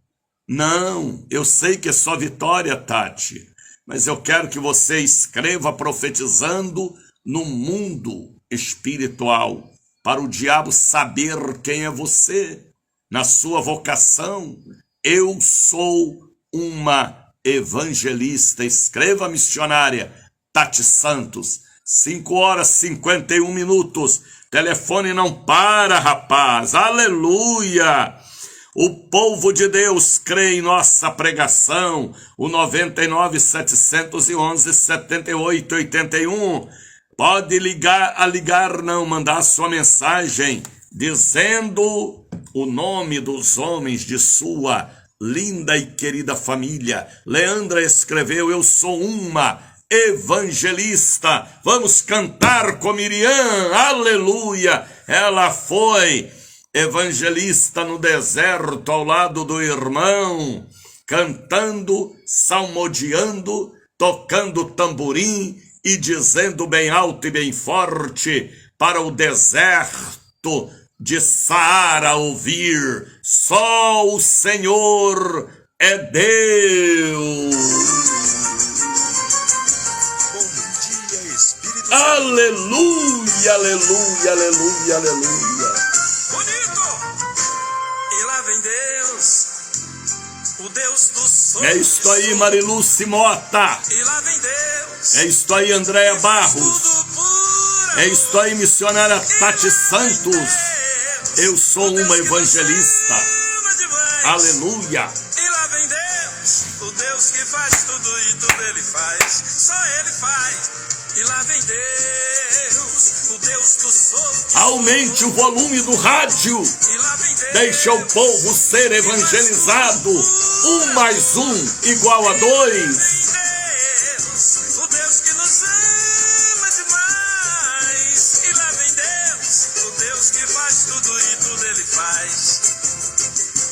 Não, eu sei que é só vitória, Tati. Mas eu quero que você escreva profetizando no mundo espiritual, para o diabo saber quem é você, na sua vocação. Eu sou uma evangelista. Escreva, missionária Tati Santos. 5h51. Telefone não para, rapaz. Aleluia! O povo de Deus crê em nossa pregação. O 99-711-7881. Pode mandar sua mensagem dizendo o nome dos homens de sua linda e querida família. Leandra escreveu: eu sou uma evangelista. Vamos cantar com Miriam. Aleluia! Ela foi evangelista no deserto ao lado do irmão, cantando, salmodiando, tocando tamborim e dizendo bem alto e bem forte para o deserto de Saara ouvir: só o Senhor é Deus.
Bom dia, Espírito Santo.
Aleluia, aleluia, aleluia, aleluia.
Bonito! E lá vem Deus, o Deus do sol.
É isso aí, Mariluce Mota.
E lá vem Deus.
É isso aí, Andréia Barros.
Tudo puro.
É isso aí, missionária Tati Santos. Eu sou uma evangelista. Aleluia.
E lá vem Deus, o Deus que faz tudo e tudo Ele faz, só Ele faz. E lá vem Deus, o Deus do sopro.
Aumente o volume do rádio.
E lá vem Deus,
Deixa o povo ser evangelizado. 1 mais 1 igual a 2.
Deus, o Deus que nos ama demais. E lá vem Deus, o Deus que faz tudo e tudo Ele faz.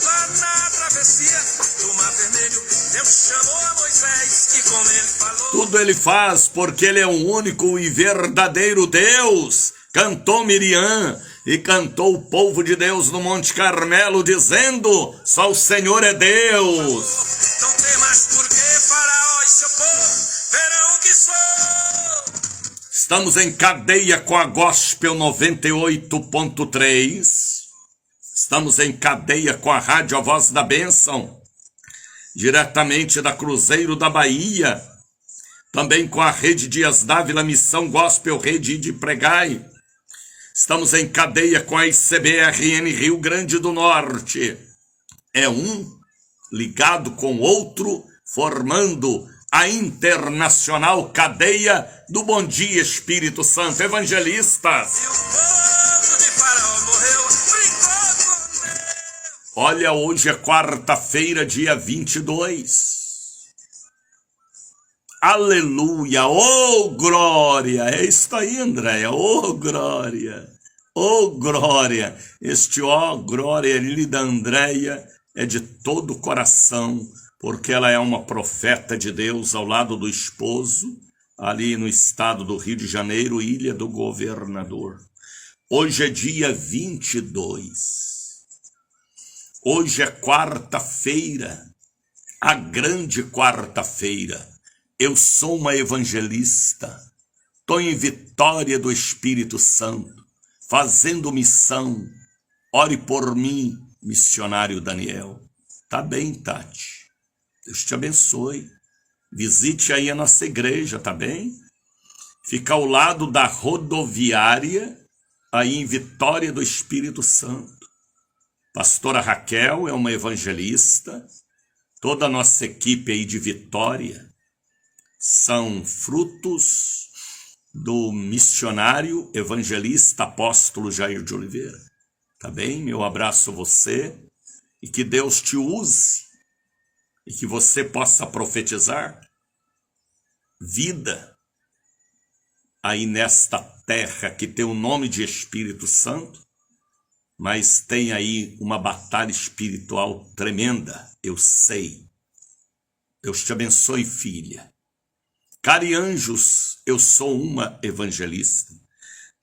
Lá na travessia do Mar Vermelho, Deus chamou a Moisés e com ele falou.
Tudo ele faz porque ele é o único e verdadeiro Deus. Cantou Miriam e cantou o povo de Deus no Monte Carmelo, dizendo: só o Senhor é Deus.
Não tem mais por que Faraó e seu povo verão o que sou.
Estamos em cadeia com a Gospel 98.3. Estamos em cadeia com a Rádio A Voz da Bênção, diretamente da Cruzeiro da Bahia. Também com a Rede Dias Dávila, Missão Gospel, Rede de Pregai. Estamos em cadeia com a ICBRN Rio Grande do Norte. É um ligado com outro, formando a internacional cadeia do Bom Dia Espírito Santo. Evangelistas.
E o povo de Faraó morreu, brincou com Deus.
Olha, hoje é quarta-feira, dia 22. Aleluia, oh glória, é isso aí, Andréia, oh glória, oh glória. Este ó glória ali da Andréia é de todo o coração, porque ela é uma profeta de Deus ao lado do esposo, ali no estado do Rio de Janeiro, Ilha do Governador. Hoje é dia 22, hoje é quarta-feira, a grande quarta-feira. Eu sou uma evangelista, estou em vitória do Espírito Santo, fazendo missão. Ore por mim, missionário Daniel. Tá bem, Tati? Deus te abençoe. Visite aí a nossa igreja, tá bem? Fica ao lado da rodoviária, aí em Vitória do Espírito Santo. Pastora Raquel é uma evangelista, toda a nossa equipe aí de Vitória são frutos do missionário, evangelista, apóstolo Jair de Oliveira. Tá bem? Meu abraço a você e que Deus te use e que você possa profetizar vida aí nesta terra que tem o nome de Espírito Santo, mas tem aí uma batalha espiritual tremenda, eu sei. Deus te abençoe, filha. Cari anjos, eu sou uma evangelista.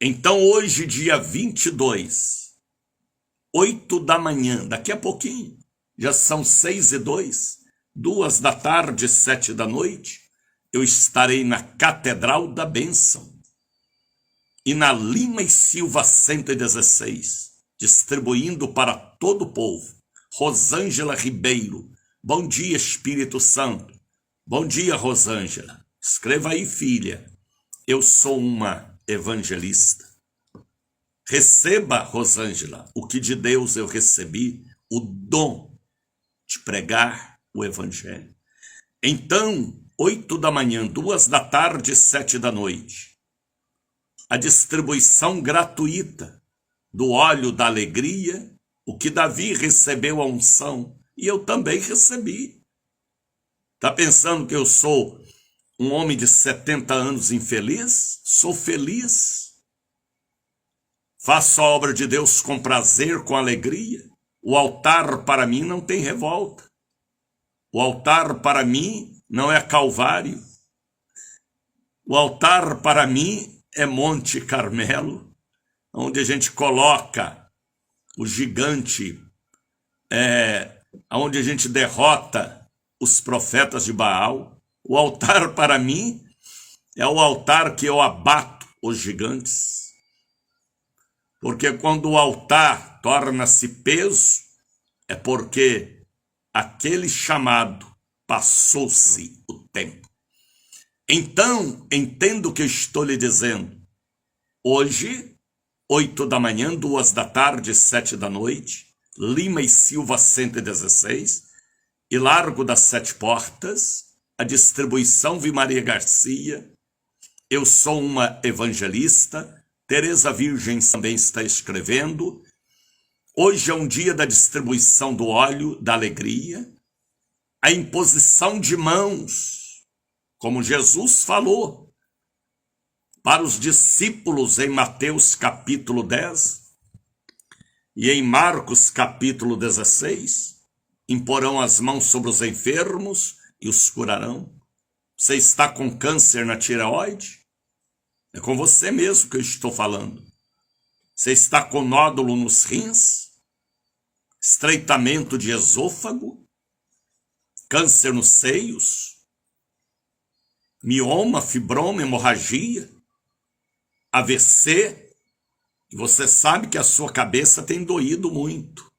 Então hoje, dia 22, 8 da manhã, daqui a pouquinho, já são 6:02, 2 da tarde, 7 da noite, eu estarei na Catedral da Bênção e na Lima e Silva 116, distribuindo para todo o povo. Rosângela Ribeiro, bom dia, Espírito Santo. Bom dia, Rosângela. Escreva aí, filha, eu sou uma evangelista. Receba, Rosângela, o que de Deus eu recebi, o dom de pregar o evangelho. Então, 8 da manhã, 2 da tarde, 7 da noite, a distribuição gratuita do óleo da alegria, o que Davi recebeu a unção, e eu também recebi. Está pensando que eu sou um homem de 70 anos infeliz? Sou feliz. Faço a obra de Deus com prazer, com alegria. O altar para mim não tem revolta. O altar para mim não é Calvário. O altar para mim é Monte Carmelo, onde a gente coloca o gigante, onde a gente derrota os profetas de Baal. O altar para mim é o altar que eu abato os gigantes. Porque quando o altar torna-se peso, é porque aquele chamado passou-se o tempo. Então, entenda o que eu estou lhe dizendo. Hoje, 8 da manhã, 2 da tarde, 7 da noite, Lima e Silva 116, e Largo das Sete Portas, a distribuição Vimaria Garcia, eu sou uma evangelista, Tereza Virgem também está escrevendo. Hoje é um dia da distribuição do óleo da alegria, a imposição de mãos, como Jesus falou para os discípulos em Mateus capítulo 10 e em Marcos capítulo 16, imporão as mãos sobre os enfermos e os curarão. Você está com câncer na tireoide? É com você mesmo que eu estou falando. Você está com nódulo nos rins? Estreitamento de esôfago? Câncer nos seios? Mioma, fibroma, hemorragia? AVC? E você sabe que a sua cabeça tem doído muito.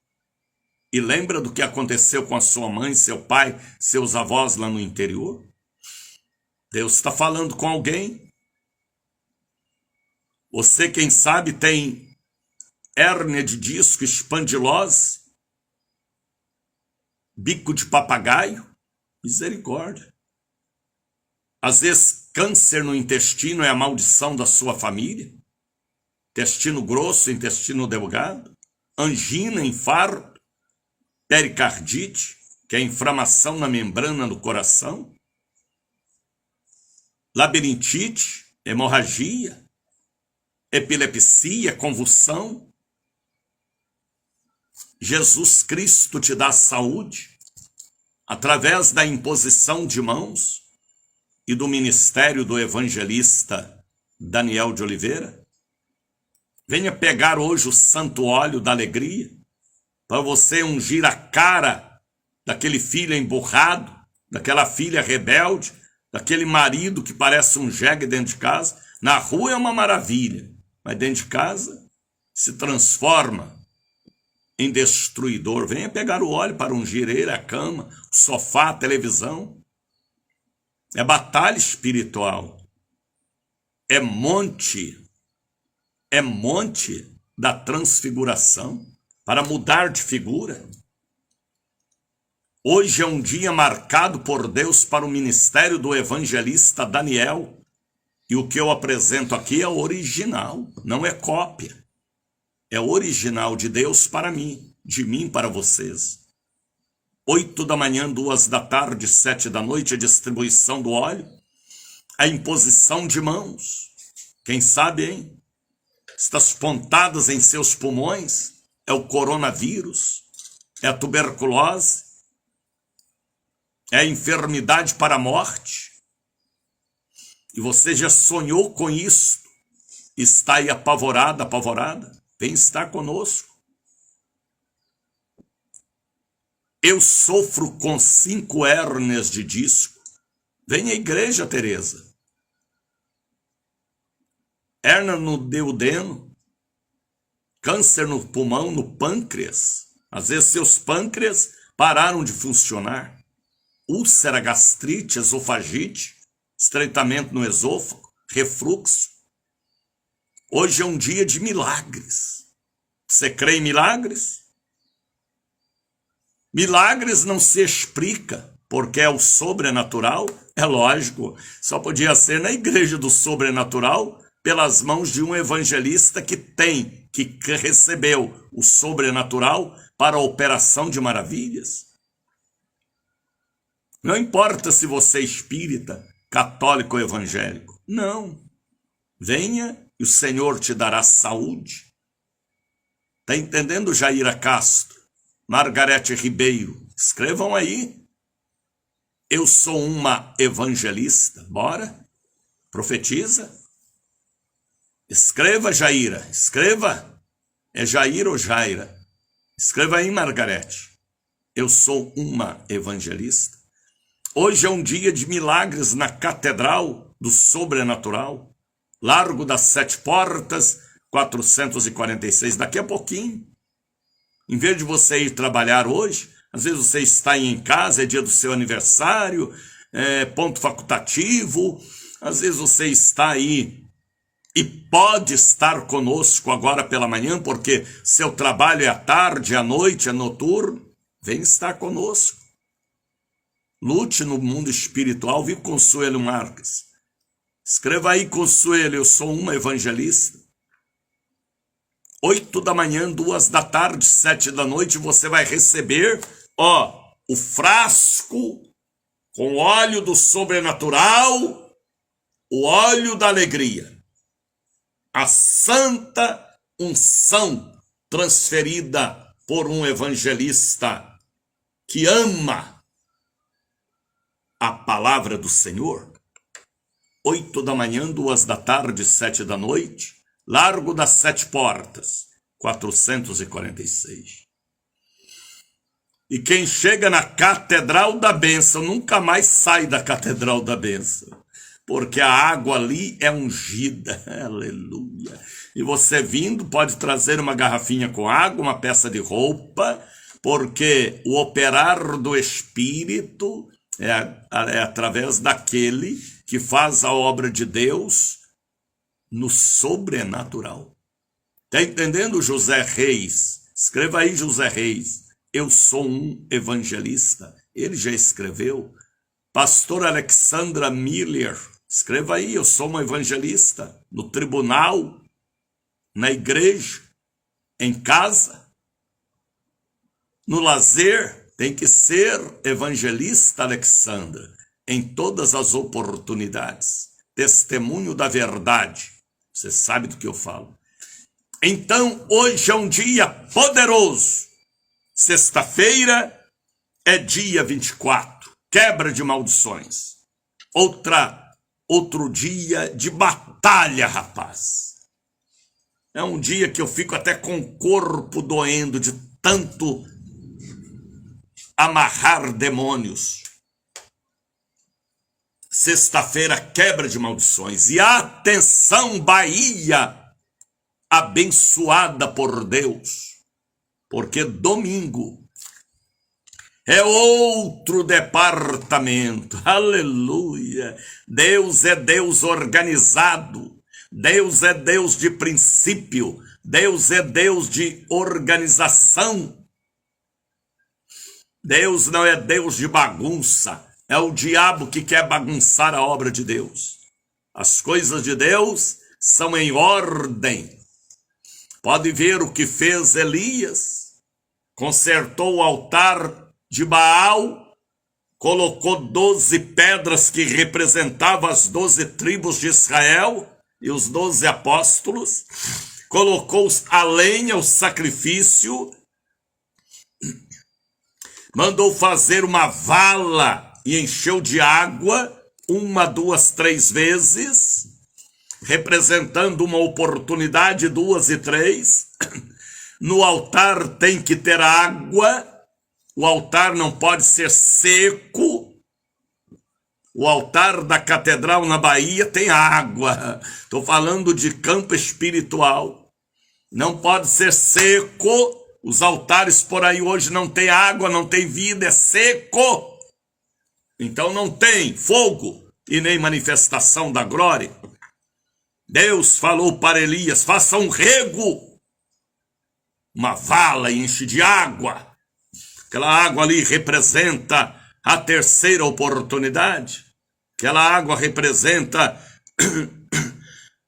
E lembra do que aconteceu com a sua mãe, seu pai, seus avós lá no interior? Deus está falando com alguém. Você, quem sabe, tem hérnia de disco, espandilose, bico de papagaio, misericórdia. Às vezes, câncer no intestino é a maldição da sua família. Intestino grosso, intestino delgado, angina, infarto, pericardite, que é a inflamação na membrana do coração, labirintite, hemorragia, epilepsia, convulsão. Jesus Cristo te dá saúde através da imposição de mãos e do ministério do evangelista Daniel de Oliveira. Venha pegar hoje o santo óleo da alegria para você ungir a cara daquele filho emburrado, daquela filha rebelde, daquele marido que parece um jegue dentro de casa. Na rua é uma maravilha, mas dentro de casa se transforma em destruidor. Venha pegar o óleo para ungir ele, a cama, o sofá, a televisão. É batalha espiritual. É monte da transfiguração para mudar de figura. Hoje é um dia marcado por Deus para o ministério do evangelista Daniel. E o que eu apresento aqui é original, não é cópia. É original de Deus para mim, de mim para vocês. 8 da manhã, 2 da tarde, 7 da noite, a distribuição do óleo, a imposição de mãos. Quem sabe, hein? Estas pontadas em seus pulmões é o coronavírus, é a tuberculose, É enfermidade para a morte. E você já sonhou com isso? Está aí apavorada, apavorada? Vem estar conosco. Eu sofro com 5 hérnias de disco. Vem à igreja, Tereza. Hérnia no duodeno, câncer no pulmão, no pâncreas. Às vezes seus pâncreas pararam de funcionar. Úlcera, gastrite, esofagite, estreitamento no esôfago, refluxo. Hoje é um dia de milagres. Você crê em milagres? Milagres não se explica, porque é o sobrenatural, é lógico. Só podia ser na igreja do sobrenatural, pelas mãos de um evangelista que recebeu o sobrenatural para a operação de maravilhas. Não importa se você é espírita, católico ou evangélico. Não. Venha e o Senhor te dará saúde. Está entendendo, Jaira Castro? Margarete Ribeiro? Escrevam aí. Eu sou uma evangelista. Bora? Profetiza. Escreva, Jaira. Escreva. É Jaira ou Jaira? Escreva aí, Margarete. Eu sou uma evangelista. Hoje é um dia de milagres na Catedral do Sobrenatural. Largo das 7 Portas, 446. Daqui a pouquinho. Em vez de você ir trabalhar hoje, às vezes você está aí em casa, é dia do seu aniversário, ponto facultativo. Às vezes você está aí e pode estar conosco agora pela manhã, porque seu trabalho é à tarde, à noite, é noturno. Vem estar conosco. Lute no mundo espiritual, viu, Consuelo Marques? Escreva aí, Consuelo, eu sou uma evangelista. 8 da manhã, 2 da tarde, 7 da noite, você vai receber, o frasco com óleo do sobrenatural, o óleo da alegria. A santa unção transferida por um evangelista que ama a palavra do Senhor. 8 da manhã, 2 da tarde, 7 da noite, Largo das 7 Portas, 446. E quem chega na Catedral da Bênção nunca mais sai da Catedral da Bênção, porque a água ali é ungida. Aleluia. E você vindo pode trazer uma garrafinha com água, uma peça de roupa, porque o operar do Espírito é através daquele que faz a obra de Deus no sobrenatural. Está entendendo, José Reis? Escreva aí, José Reis. Eu sou um evangelista. Ele já escreveu. Pastor Alexandra Miller. Escreva aí, eu sou uma evangelista. No tribunal, na igreja, em casa, no lazer. Tem que ser evangelista, Alexandra, em todas as oportunidades. Testemunho da verdade. Você sabe do que eu falo. Então, hoje é um dia poderoso. Sexta-feira é dia 24. Quebra de maldições. Outro dia de batalha, rapaz. É um dia que eu fico até com o corpo doendo de tanto amarrar demônios. Sexta-feira, quebra de maldições. E atenção, Bahia, abençoada por Deus, porque domingo é outro departamento. Aleluia. Deus é Deus organizado. Deus é Deus de princípio. Deus é Deus de organização. Deus não é Deus de bagunça. É o diabo que quer bagunçar a obra de Deus. As coisas de Deus são em ordem. Pode ver o que fez Elias. Consertou o altar de Baal, colocou 12 pedras que representavam as 12 tribos de Israel e os 12 apóstolos, colocou a lenha, o sacrifício, mandou fazer uma vala e encheu de água 1, 2, 3 vezes, representando uma oportunidade, 2 e 3. No altar tem que ter água, o altar não pode ser seco. O altar da catedral na Bahia tem água. Estou falando de campo espiritual. Não pode ser seco. Os altares por aí hoje não tem água, não tem vida, é seco. Então não tem fogo e nem manifestação da glória. Deus falou para Elias: faça um rego, uma vala e enche de água. Aquela água ali representa a terceira oportunidade. Aquela água representa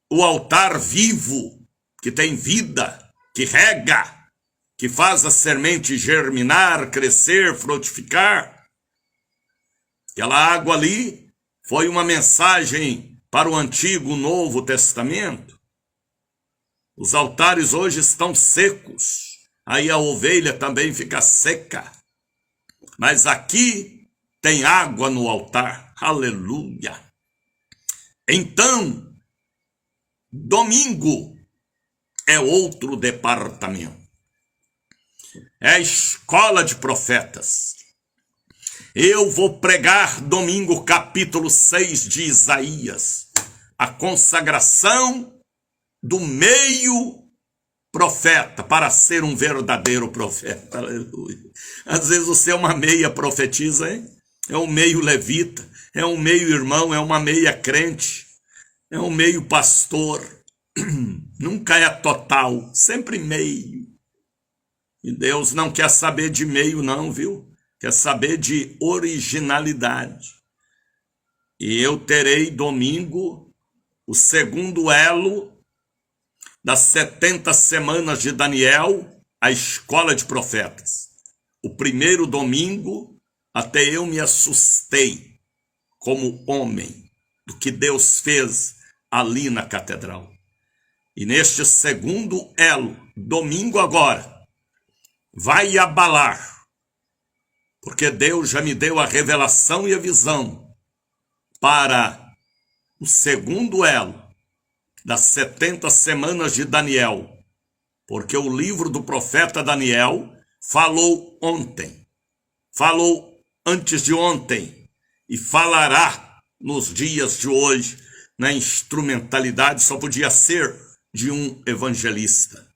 o altar vivo, que tem vida, que rega, que faz a semente germinar, crescer, frutificar. Aquela água ali foi uma mensagem para o Antigo e Novo Testamento. Os altares hoje estão secos. Aí a ovelha também fica seca. Mas aqui tem água no altar. Aleluia. Então, domingo é outro departamento. É a escola de profetas. Eu vou pregar domingo capítulo 6 de Isaías. A consagração do meio profeta para ser um verdadeiro profeta. Aleluia. Às vezes você é uma meia profetisa, hein? É um meio levita, é um meio irmão, é uma meia crente, é um meio pastor. Nunca é total, sempre meio. E Deus não quer saber de meio não, viu? Quer saber de originalidade. E eu terei domingo o segundo elo das 70 semanas de Daniel, a escola de profetas. O primeiro domingo, até eu me assustei como homem do que Deus fez ali na catedral. E neste segundo elo, domingo agora, vai abalar, porque Deus já me deu a revelação e a visão para o segundo elo das 70 semanas de Daniel, porque o livro do profeta Daniel falou ontem, falou antes de ontem e falará nos dias de hoje. Na instrumentalidade só podia ser de um evangelista,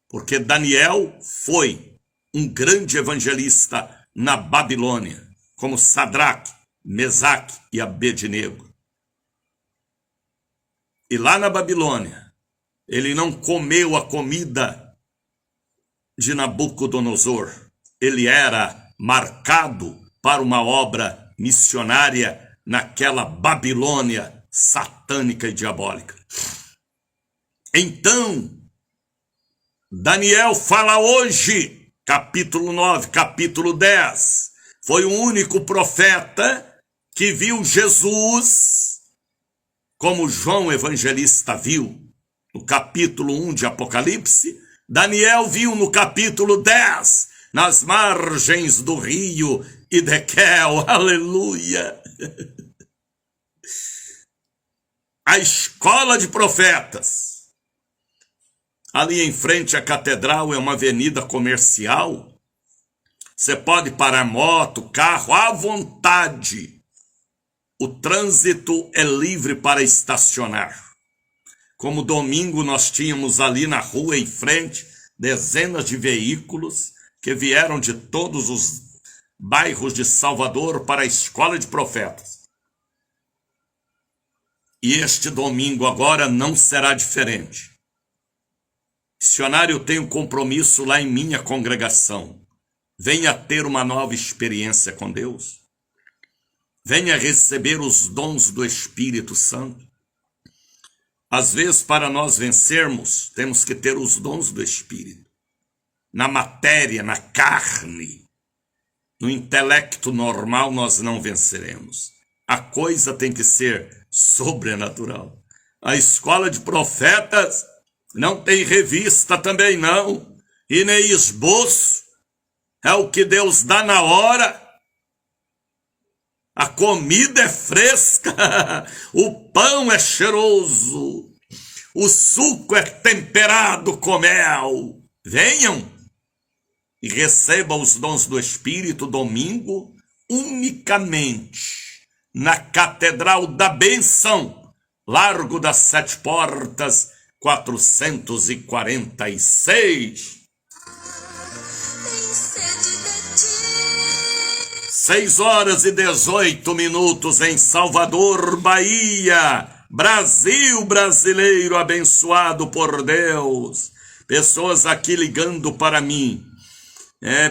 porque Daniel foi um grande evangelista na Babilônia, como Sadraque, Mesaque e Abednego. E lá na Babilônia, ele não comeu a comida de Nabucodonosor. Ele era marcado para uma obra missionária naquela Babilônia satânica e diabólica. Então, Daniel fala hoje, capítulo 9, capítulo 10. Foi o único profeta que viu Jesus como João Evangelista viu no capítulo 1 de Apocalipse. Daniel viu no capítulo 10, nas margens do rio Idequel. Aleluia! A escola de profetas. Ali em frente à catedral é uma avenida comercial. Você pode parar moto, carro, à vontade. O trânsito é livre para estacionar. Como domingo nós tínhamos ali na rua em frente dezenas de veículos que vieram de todos os bairros de Salvador para a escola de profetas. E este domingo agora não será diferente. Missionário, eu tenho compromisso lá em minha congregação. Venha ter uma nova experiência com Deus. Venha receber os dons do Espírito Santo. Às vezes, para nós vencermos, temos que ter os dons do Espírito. Na matéria, na carne, no intelecto normal, nós não venceremos. A coisa tem que ser sobrenatural. A escola de profetas não tem revista também não, e nem esboço. É o que Deus dá na hora. a comida é fresca, o pão é cheiroso, o suco é temperado com mel. Venham e recebam os dons do Espírito domingo unicamente na Catedral da Bênção, Largo das Sete Portas, 446. 6h18 em Salvador, Bahia. Brasil brasileiro abençoado por Deus. Pessoas aqui ligando para mim.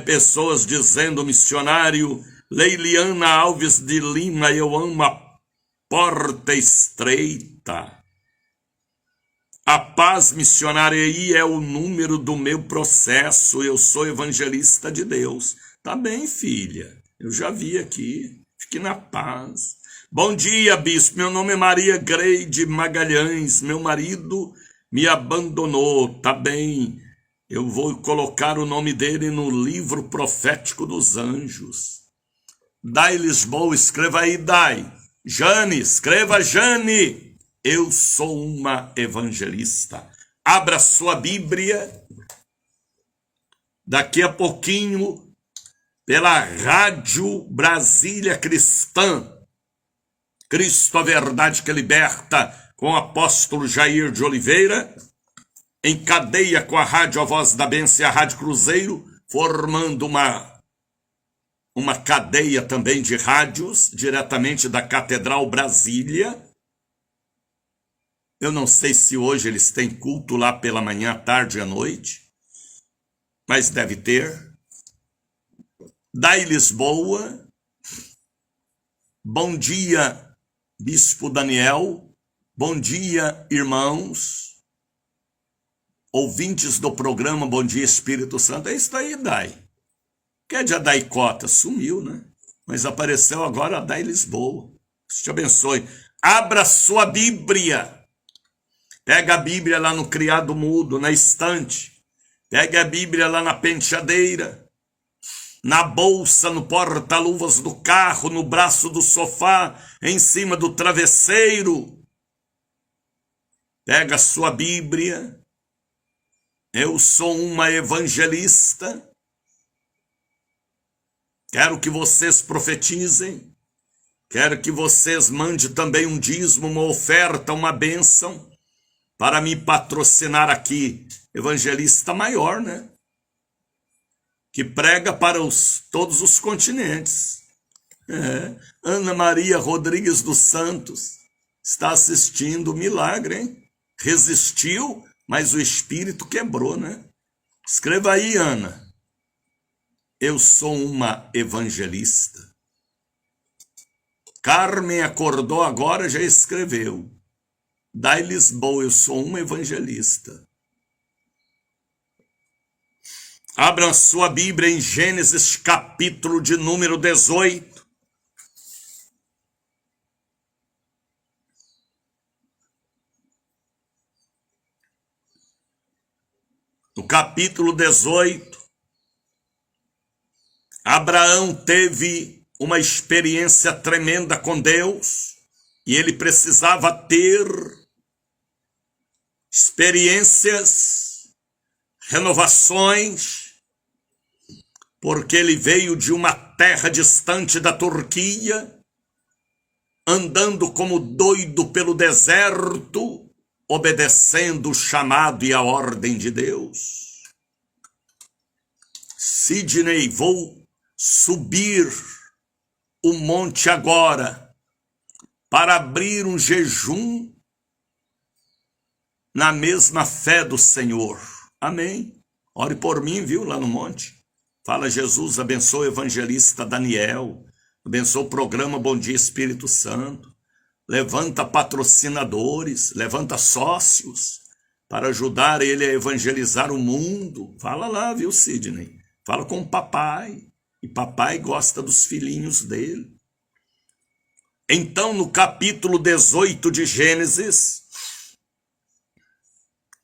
Pessoas dizendo, missionário Leiliana Alves de Lima, eu amo a porta estreita. A paz, missionária, aí é o número do meu processo. Eu sou evangelista de Deus. Tá bem, filha. Eu já vi aqui. Fique na paz. Bom dia, bispo. Meu nome é Maria Greide Magalhães. Meu marido me abandonou. Tá bem. Eu vou colocar o nome dele no livro profético dos anjos. Dai Lisboa, escreva aí, Dai. Jane, escreva, Jane. Eu sou uma evangelista. Abra sua Bíblia. Daqui a pouquinho, pela Rádio Brasília Cristã, Cristo, a verdade que liberta, com o apóstolo Jair de Oliveira, em cadeia com a Rádio A Voz da Bênção e a Rádio Cruzeiro, formando uma cadeia também de rádios, diretamente da Catedral Brasília. Eu não sei se hoje eles têm culto lá pela manhã, à tarde e à noite, mas deve ter. Dai Lisboa. Bom dia, Bispo Daniel. Bom dia, irmãos, ouvintes do programa Bom Dia Espírito Santo. É isso aí, Dai. Que é de a Dai Cota, sumiu, né? Mas apareceu agora a Dai Lisboa. Deus te abençoe. Abra sua Bíblia. Pega a Bíblia lá no criado mudo, na estante. Pega a Bíblia lá na penteadeira, na bolsa, no porta-luvas do carro, no braço do sofá, em cima do travesseiro. Pega a sua Bíblia. Eu sou uma evangelista. Quero que vocês profetizem. Quero que vocês mandem também um dízimo, uma oferta, uma bênção, para me patrocinar aqui. Evangelista maior, né? Que prega para todos os continentes. Ana Maria Rodrigues dos Santos está assistindo o milagre, hein? Resistiu, mas o espírito quebrou, né? Escreva aí, Ana. Eu sou uma evangelista. Carmen acordou agora, já escreveu. Dai Lisboa, eu sou uma evangelista. Abra sua Bíblia em Gênesis, capítulo de número 18. No capítulo 18, Abraão teve uma experiência tremenda com Deus e ele precisava ter experiências, renovações, porque ele veio de uma terra distante da Turquia, andando como doido pelo deserto, obedecendo o chamado e a ordem de Deus. Sidney, vou subir o monte agora para abrir um jejum na mesma fé do Senhor. Amém. Ore por mim, viu, lá no monte. Fala, Jesus, abençoa o evangelista Daniel, abençoa o programa Bom Dia Espírito Santo, levanta patrocinadores, levanta sócios para ajudar ele a evangelizar o mundo. Fala lá, viu, Sidney? Fala com o papai, e papai gosta dos filhinhos dele. Então, no capítulo 18 de Gênesis,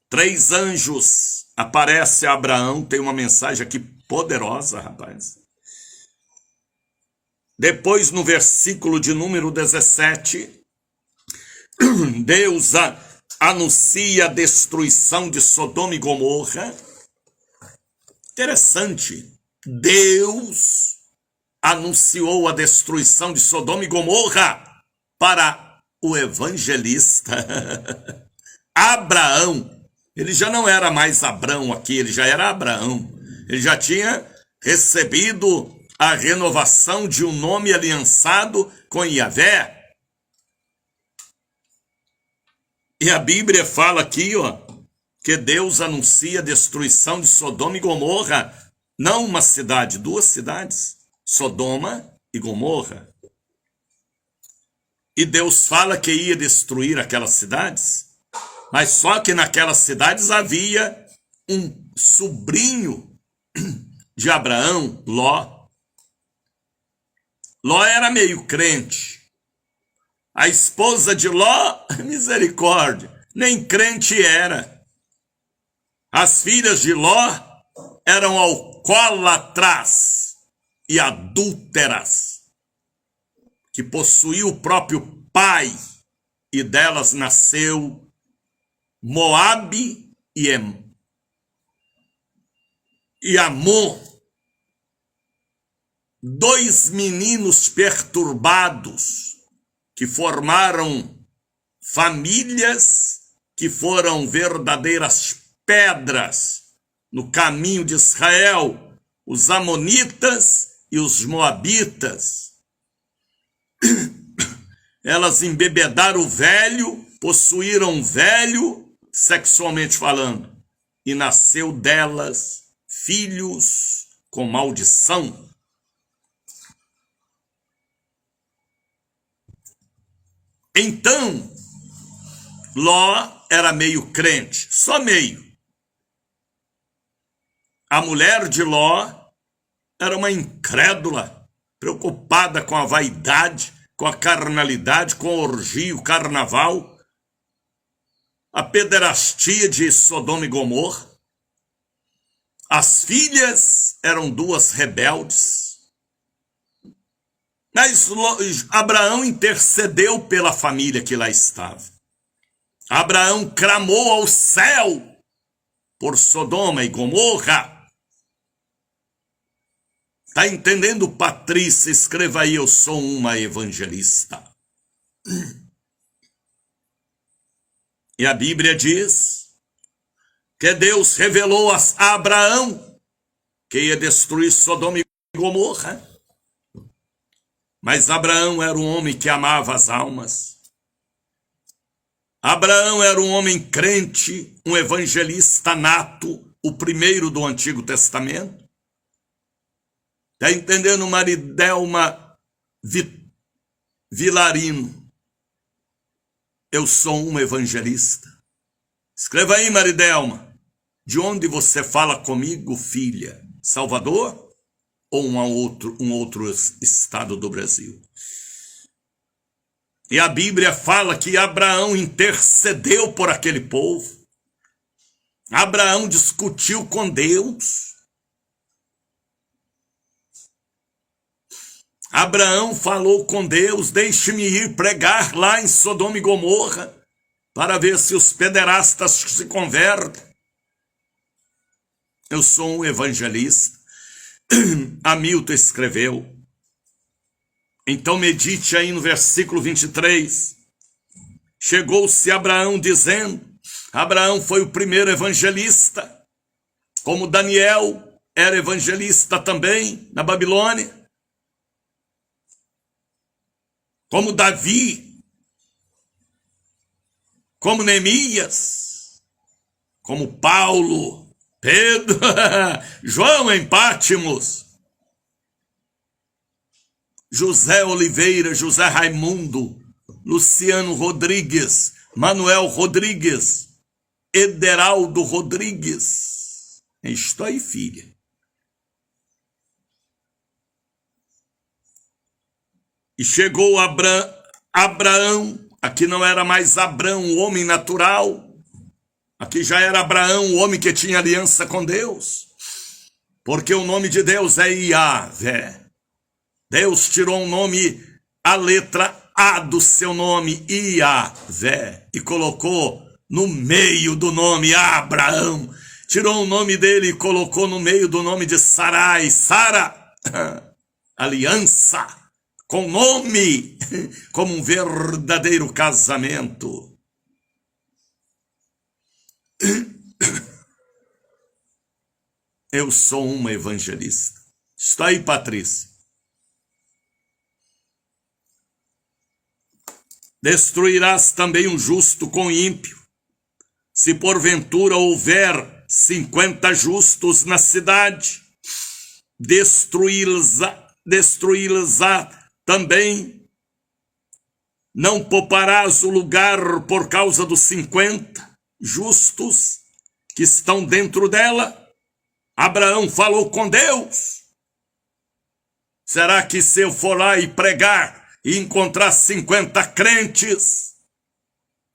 3 anjos aparecem a Abraão. Tem uma mensagem aqui poderosa, rapaz. Depois, no versículo de número 17, Deus anuncia a destruição de Sodoma e Gomorra. Interessante, Deus anunciou a destruição de Sodoma e Gomorra para o evangelista Abraão. Ele já não era mais Abrão aqui, ele já era Abraão. Ele já tinha recebido a renovação de um nome aliançado com Yahvé. E a Bíblia fala aqui, que Deus anuncia a destruição de Sodoma e Gomorra. Não uma cidade, duas cidades. Sodoma e Gomorra. E Deus fala que ia destruir aquelas cidades, mas só que naquelas cidades havia um sobrinho de Abraão, Ló. Ló era meio crente. A esposa de Ló, misericórdia, nem crente era. As filhas de Ló eram alcoólatras e adúlteras, que possuía o próprio pai, e delas nasceu Moabe e Amon, dois meninos perturbados que formaram famílias que foram verdadeiras pedras no caminho de Israel, os amonitas e os moabitas. Elas embebedaram o velho, possuíram o velho, sexualmente falando, e nasceu delas filhos com maldição. Então, Ló era meio crente, só meio. A mulher de Ló era uma incrédula, preocupada com a vaidade, com a carnalidade, com a orgia, o carnaval, a pederastia de Sodoma e Gomorra. As filhas eram duas rebeldes. Mas Abraão intercedeu pela família que lá estava. Abraão clamou ao céu por Sodoma e Gomorra. Está entendendo, Patrícia? Escreva aí, eu sou uma evangelista. E a Bíblia diz que Deus revelou a Abraão que ia destruir Sodoma e Gomorra. Mas Abraão era um homem que amava as almas. Abraão era um homem crente, um evangelista nato, o primeiro do Antigo Testamento. Está entendendo, Maridelma Vilarino? Eu sou um evangelista. Escreva aí, Maridelma. De onde você fala comigo, filha? Salvador? Ou um outro estado do Brasil? E a Bíblia fala que Abraão intercedeu por aquele povo. Abraão discutiu com Deus. Abraão falou com Deus: deixe-me ir pregar lá em Sodoma e Gomorra, para ver se os pederastas se convertem. Eu sou um evangelista. Hamilton escreveu. Então medite aí no versículo 23. Chegou-se Abraão dizendo, Abraão foi o primeiro evangelista, como Daniel era evangelista também na Babilônia, como Davi, como Neemias, como Paulo, Pedro, João em Pátimos, José Oliveira, José Raimundo, Luciano Rodrigues, Manuel Rodrigues, Ederaldo Rodrigues. Estou aí, filha. E chegou Abraão, aqui não era mais Abrão, o homem natural, aqui já era Abraão, o homem que tinha aliança com Deus, porque o nome de Deus é Yahvé. Deus tirou um nome, a letra A do seu nome, Iavé, e colocou no meio do nome Abraão. Tirou o nome dele e colocou no meio do nome de Sarai, Sara, aliança, com nome, como um verdadeiro casamento. Eu sou uma evangelista. Está aí, Patrícia. Destruirás também um justo com ímpio. Se porventura houver 50 justos na cidade, destruí-las-á também. Não pouparás o lugar por causa dos 50 justos que estão dentro dela. Abraão falou com Deus. Será que se eu for lá e pregar e encontrar 50 crentes,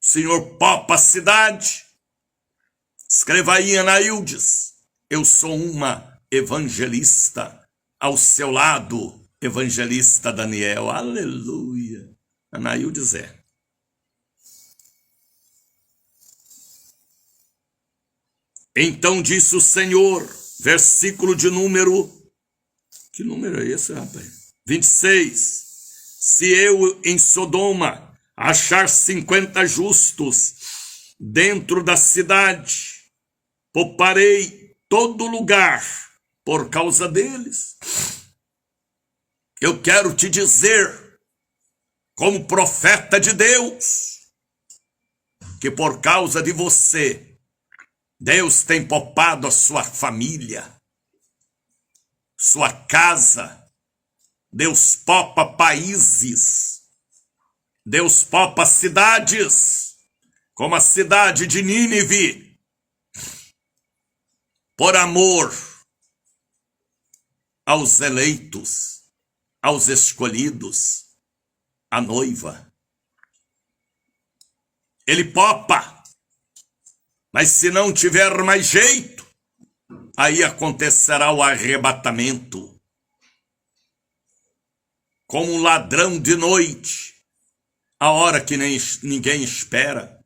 o senhor popa a cidade? Escreva aí, Anaildes, eu sou uma evangelista ao seu lado, evangelista Daniel, aleluia. Anaildes é. Então disse o Senhor, versículo de número, que número é esse, rapaz? 26. Se eu em Sodoma achar 50 justos dentro da cidade, pouparei todo lugar por causa deles. Eu quero te dizer, como profeta de Deus, que por causa de você, Deus tem poupado a sua família, sua casa. Deus popa países. Deus popa cidades, como a cidade de Nínive, por amor aos eleitos, aos escolhidos, à noiva. Ele popa, mas se não tiver mais jeito, aí acontecerá o arrebatamento. Como um ladrão de noite, a hora que ninguém espera,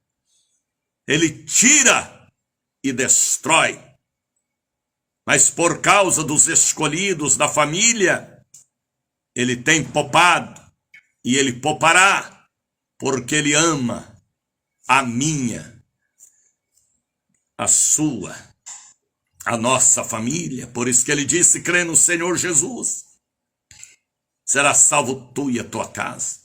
ele tira e destrói. Mas por causa dos escolhidos da família, ele tem poupado e ele poupará, porque ele ama a minha, a sua, a nossa família. Por isso que ele disse, crê no Senhor Jesus, será salvo tu e a tua casa.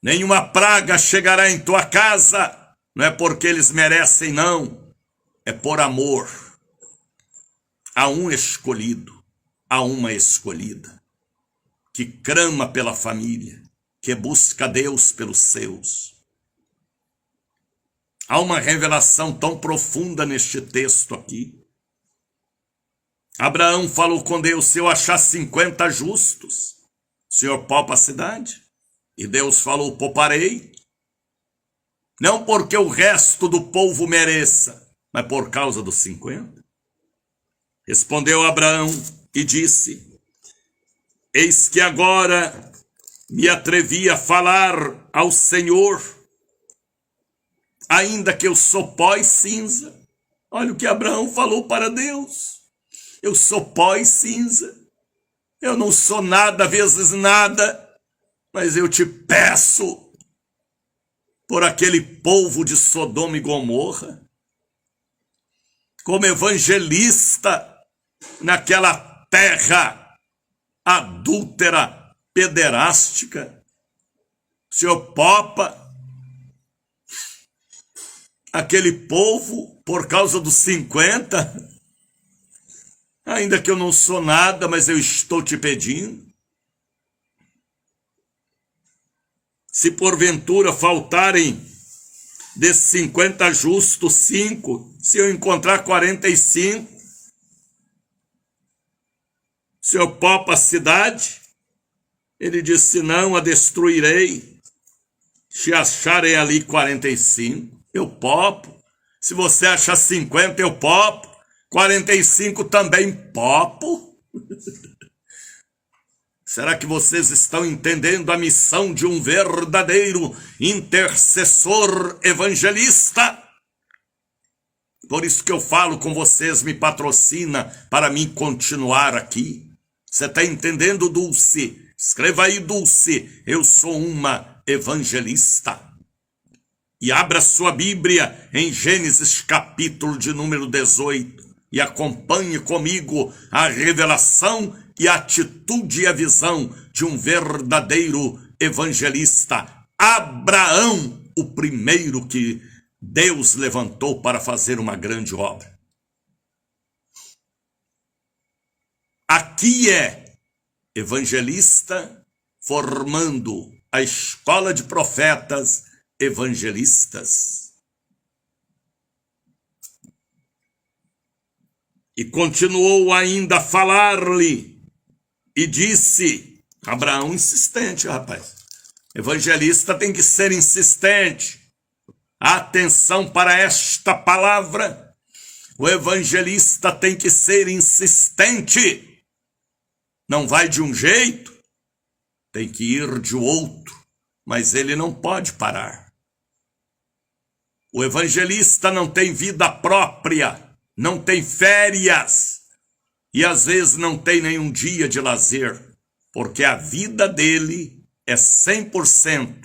Nenhuma praga chegará em tua casa, não é porque eles merecem, não. É por amor a um escolhido, a uma escolhida, que clama pela família, que busca Deus pelos seus. Há uma revelação tão profunda neste texto aqui. Abraão falou com Deus, se eu achar 50 justos, o Senhor poupa a cidade? E Deus falou, pouparei. Não porque o resto do povo mereça, mas por causa dos 50. Respondeu Abraão e disse, eis que agora me atrevi a falar ao Senhor, ainda que eu sou pó e cinza. Olha o que Abraão falou para Deus. Eu sou pó e cinza. Eu não sou nada vezes nada, mas eu te peço por aquele povo de Sodoma e Gomorra, como evangelista naquela terra adúltera, pederástica, o Senhor popa aquele povo por causa dos 50, ainda que eu não sou nada, mas eu estou te pedindo. Se porventura faltarem desses 50 justos 5, se eu encontrar 45, o Senhor popa a cidade? Ele disse, não, a destruirei. Se acharem ali 45, eu popo. Se você achar 50, eu popo. 45 também popo. Será que vocês estão entendendo a missão de um verdadeiro intercessor evangelista? Por isso que eu falo com vocês, me patrocina para mim continuar aqui. Você está entendendo, Dulce? Escreva aí, Dulce, eu sou uma evangelista. E abra sua Bíblia em Gênesis capítulo de número 18 e acompanhe comigo a revelação e a atitude e a visão de um verdadeiro evangelista. Abraão, o primeiro que Deus levantou para fazer uma grande obra. Aqui é evangelista formando a escola de profetas evangelistas. E continuou ainda a falar-lhe e disse, Abraão insistente, rapaz, evangelista tem que ser insistente. Atenção para esta palavra, o evangelista tem que ser insistente, não vai de um jeito, tem que ir de outro, mas ele não pode parar. O evangelista não tem vida própria, não tem férias e às vezes não tem nenhum dia de lazer, porque a vida dele é 100%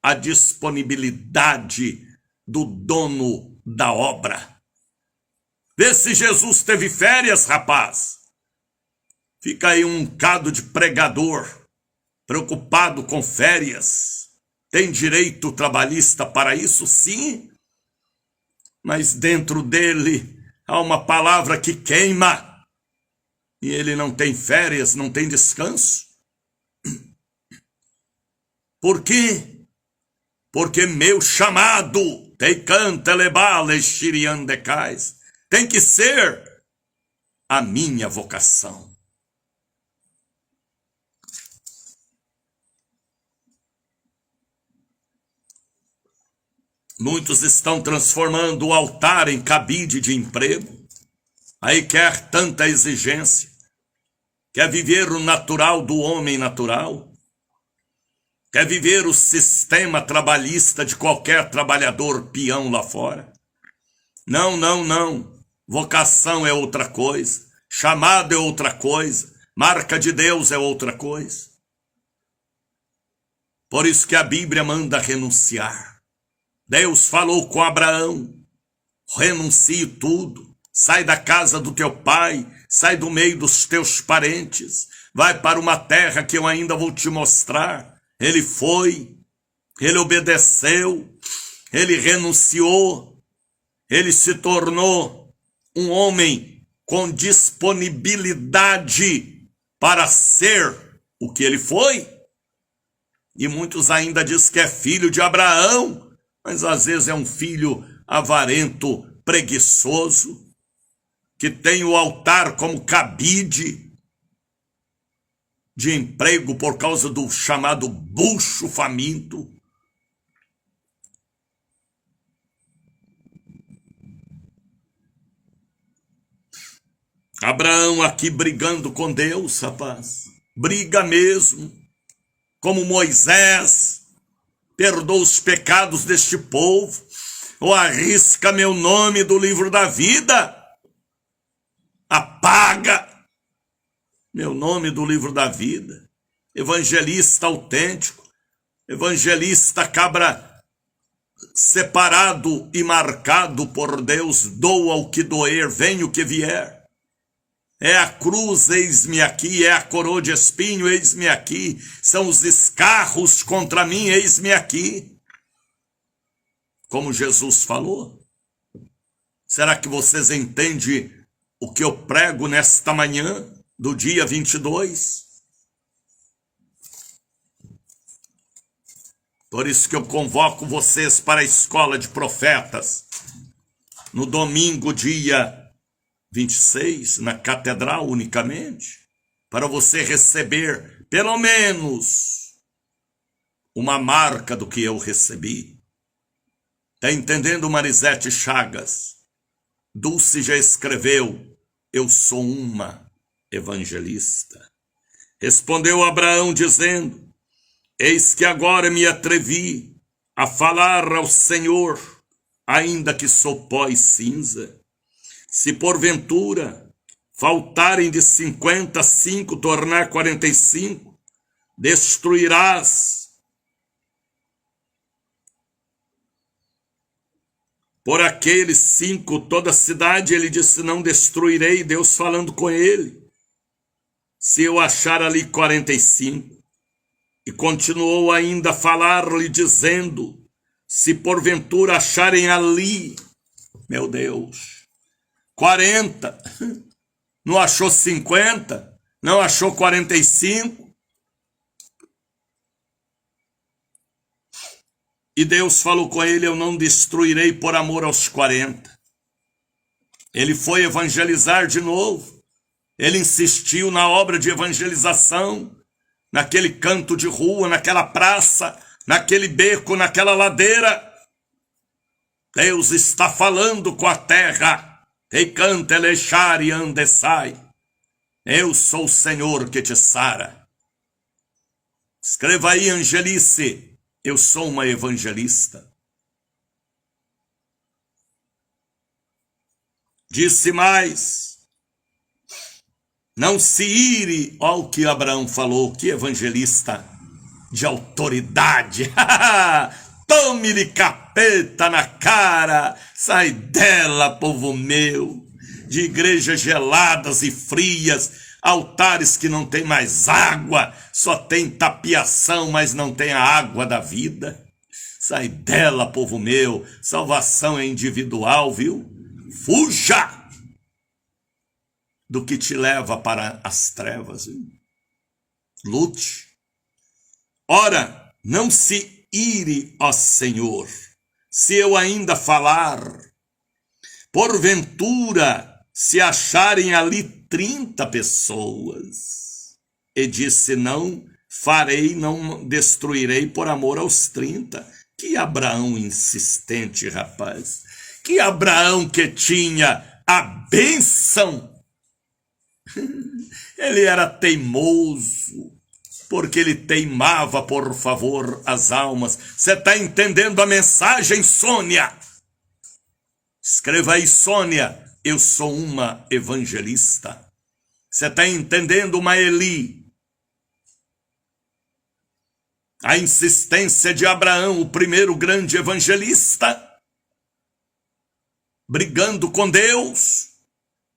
a disponibilidade do dono da obra. Vê se Jesus teve férias, rapaz. Fica aí um bocado de pregador, preocupado com férias. Tem direito trabalhista para isso? Sim. Mas dentro dele há uma palavra que queima. E ele não tem férias, não tem descanso. Por quê? Porque meu chamado tem que ser a minha vocação. Muitos estão transformando o altar em cabide de emprego. Aí quer tanta exigência. Quer viver o natural do homem natural. Quer viver o sistema trabalhista de qualquer trabalhador peão lá fora. Não, não, não. Vocação é outra coisa. Chamado é outra coisa. Marca de Deus é outra coisa. Por isso que a Bíblia manda renunciar. Deus falou com Abraão. Renuncie tudo. Sai da casa do teu pai. Sai do meio dos teus parentes. Vai para uma terra que eu ainda vou te mostrar. Ele foi. Ele obedeceu. Ele renunciou. Ele se tornou um homem com disponibilidade para ser o que ele foi. E muitos ainda dizem que é filho de Abraão, mas às vezes é um filho avarento, preguiçoso, que tem o altar como cabide de emprego por causa do chamado bucho faminto. Abraão aqui brigando com Deus, rapaz. Briga mesmo. Como Moisés. Perdoa os pecados deste povo. Ou arrisca meu nome do livro da vida. Apaga meu nome do livro da vida. Evangelista autêntico. Evangelista cabra separado e marcado por Deus. Doa o que doer, venha o que vier. É a cruz, eis-me aqui, é a coroa de espinho, eis-me aqui, são os escarros contra mim, eis-me aqui. Como Jesus falou. Será que vocês entendem o que eu prego nesta manhã, do dia 22? Por isso que eu convoco vocês para a escola de profetas, no domingo, dia 26, na catedral unicamente, para você receber pelo menos uma marca do que eu recebi. Está entendendo, Marisete Chagas? Dulce já escreveu, eu sou uma evangelista. Respondeu Abraão, dizendo: eis que agora me atrevi a falar ao Senhor, ainda que sou pó e cinza. Se porventura faltarem de 55, tornar 45, destruirás por aqueles 5 toda a cidade. Ele disse: não destruirei. Deus falando com ele: se eu achar ali 45. E continuou ainda a falar-lhe, dizendo: se porventura acharem ali, meu Deus, 40, não achou 50, não achou 45. E Deus falou com ele: eu não destruirei por amor aos 40. Ele foi evangelizar de novo. Ele insistiu na obra de evangelização, naquele canto de rua, naquela praça, naquele beco, naquela ladeira. Deus está falando com a terra. Reicante elechari andesai. Eu sou o Senhor que te sara. Escreva aí, Angelice: eu sou uma evangelista. Disse mais: não se ire. Olha o que Abraão falou, que evangelista de autoridade. Tome-lhe capeta na cara, sai dela, povo meu, de igrejas geladas e frias, altares que não tem mais água, só tem tapiação, mas não tem a água da vida. Sai dela, povo meu, salvação é individual, viu? Fuja do que te leva para as trevas, viu? Lute. Ora, não se ire, ó Senhor, se eu ainda falar. Porventura, se acharem ali 30 pessoas. E disse: não farei, não destruirei por amor aos 30. Que Abraão insistente, rapaz. Que Abraão que tinha a bênção. Ele era teimoso, porque ele teimava por favor as almas. Você está entendendo a mensagem, Sônia? Escreva aí, Sônia: eu sou uma evangelista. Você está entendendo, Maeli? A insistência de Abraão, o primeiro grande evangelista, brigando com Deus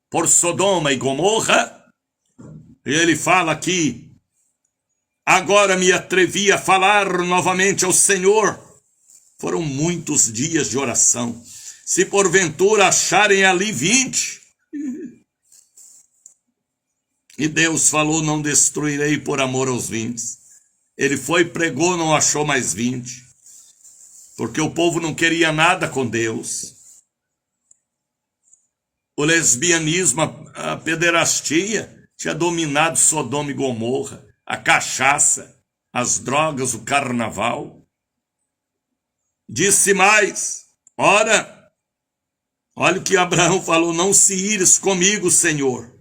por Sodoma e Gomorra. E ele fala aqui: agora me atrevi a falar novamente ao Senhor. Foram muitos dias de oração. Se porventura acharem ali 20. E Deus falou: não destruirei por amor aos 20. Ele foi, pregou, não achou mais 20. Porque o povo não queria nada com Deus. O lesbianismo, a pederastia tinha dominado Sodoma e Gomorra, a cachaça, as drogas, o carnaval. Disse mais: ora, olha o que Abraão falou: não se ires comigo, Senhor.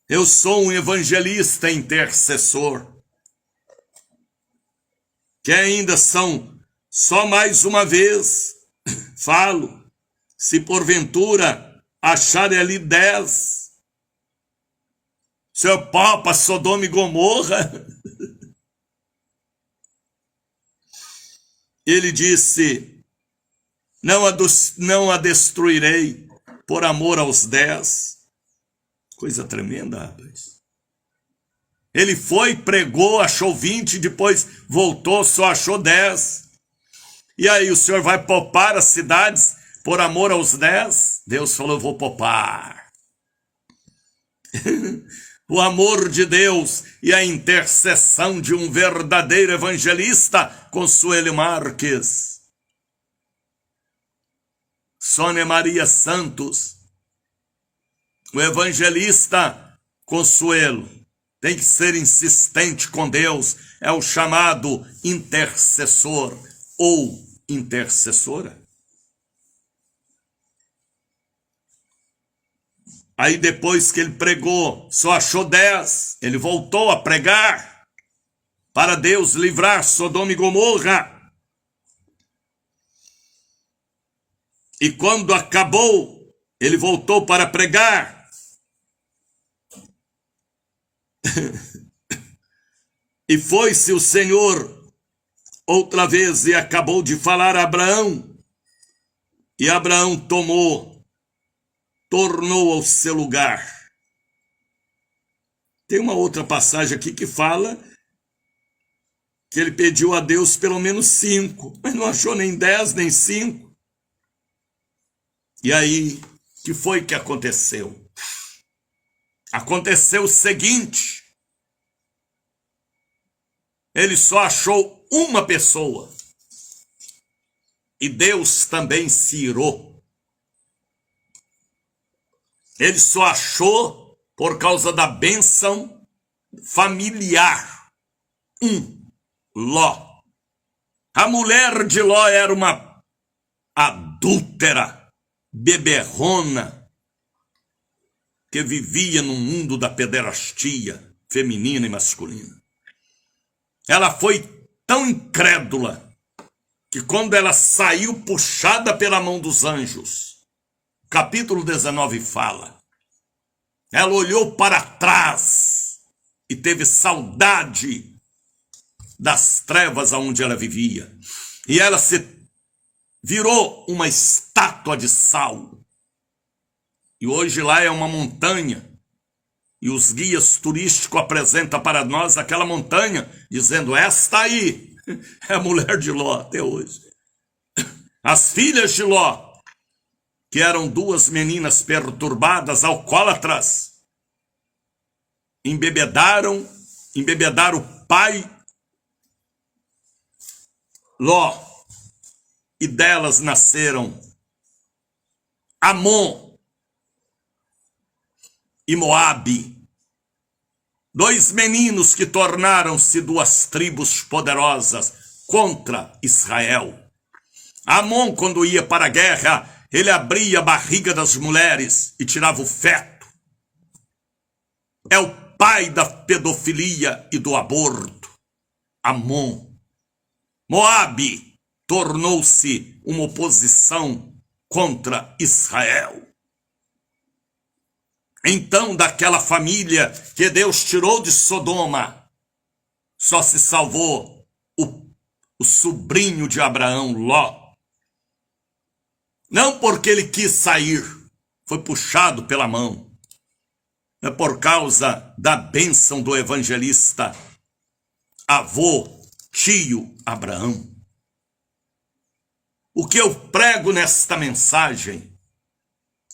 Eu sou um evangelista intercessor. Que ainda são, só mais uma vez, falo, se porventura acharem ali 10, seu Papa, Sodoma e Gomorra. Ele disse: não a destruirei por amor aos 10. Coisa tremenda, rapaz. Ele foi, pregou, achou 20, depois voltou, só achou 10. E aí, o senhor vai poupar as cidades por amor aos 10? Deus falou: eu vou poupar. O amor de Deus e a intercessão de um verdadeiro evangelista, Consuelo Marques. Sônia Maria Santos. O evangelista Consuelo tem que ser insistente com Deus. É o chamado intercessor ou intercessora. Aí depois que ele pregou, só achou 10. Ele voltou a pregar para Deus livrar Sodoma e Gomorra. E quando acabou, ele voltou para pregar. E foi-se o Senhor outra vez e acabou de falar a Abraão. E Abraão tornou ao seu lugar. Tem uma outra passagem aqui que fala que ele pediu a Deus pelo menos 5, mas não achou nem 10, nem 5. E aí, o que foi que aconteceu? Aconteceu o seguinte: ele só achou uma pessoa. E Deus também se irou. Ele só achou por causa da bênção familiar. Ló. A mulher de Ló era uma adúltera, beberrona, que vivia no mundo da pederastia feminina e masculina. Ela foi tão incrédula que quando ela saiu puxada pela mão dos anjos, capítulo 19 fala, ela olhou para trás e teve saudade das trevas aonde ela vivia. E ela se virou uma estátua de sal. E hoje lá é uma montanha. E os guias turísticos apresentam para nós aquela montanha, dizendo, esta aí é a mulher de Ló até hoje. As filhas de Ló, que eram 2 meninas perturbadas, alcoólatras, embebedaram o pai Ló, e delas nasceram Amon e Moabe, 2 meninos que tornaram-se 2 tribos poderosas contra Israel. Amon, quando ia para a guerra, ele abria a barriga das mulheres e tirava o feto. É o pai da pedofilia e do aborto. Amon. Moabe tornou-se uma oposição contra Israel. Então, daquela família que Deus tirou de Sodoma, só se salvou o sobrinho de Abraão, Ló. Não porque ele quis sair, foi puxado pela mão. É por causa da bênção do evangelista, avô, tio Abraão. O que eu prego nesta mensagem,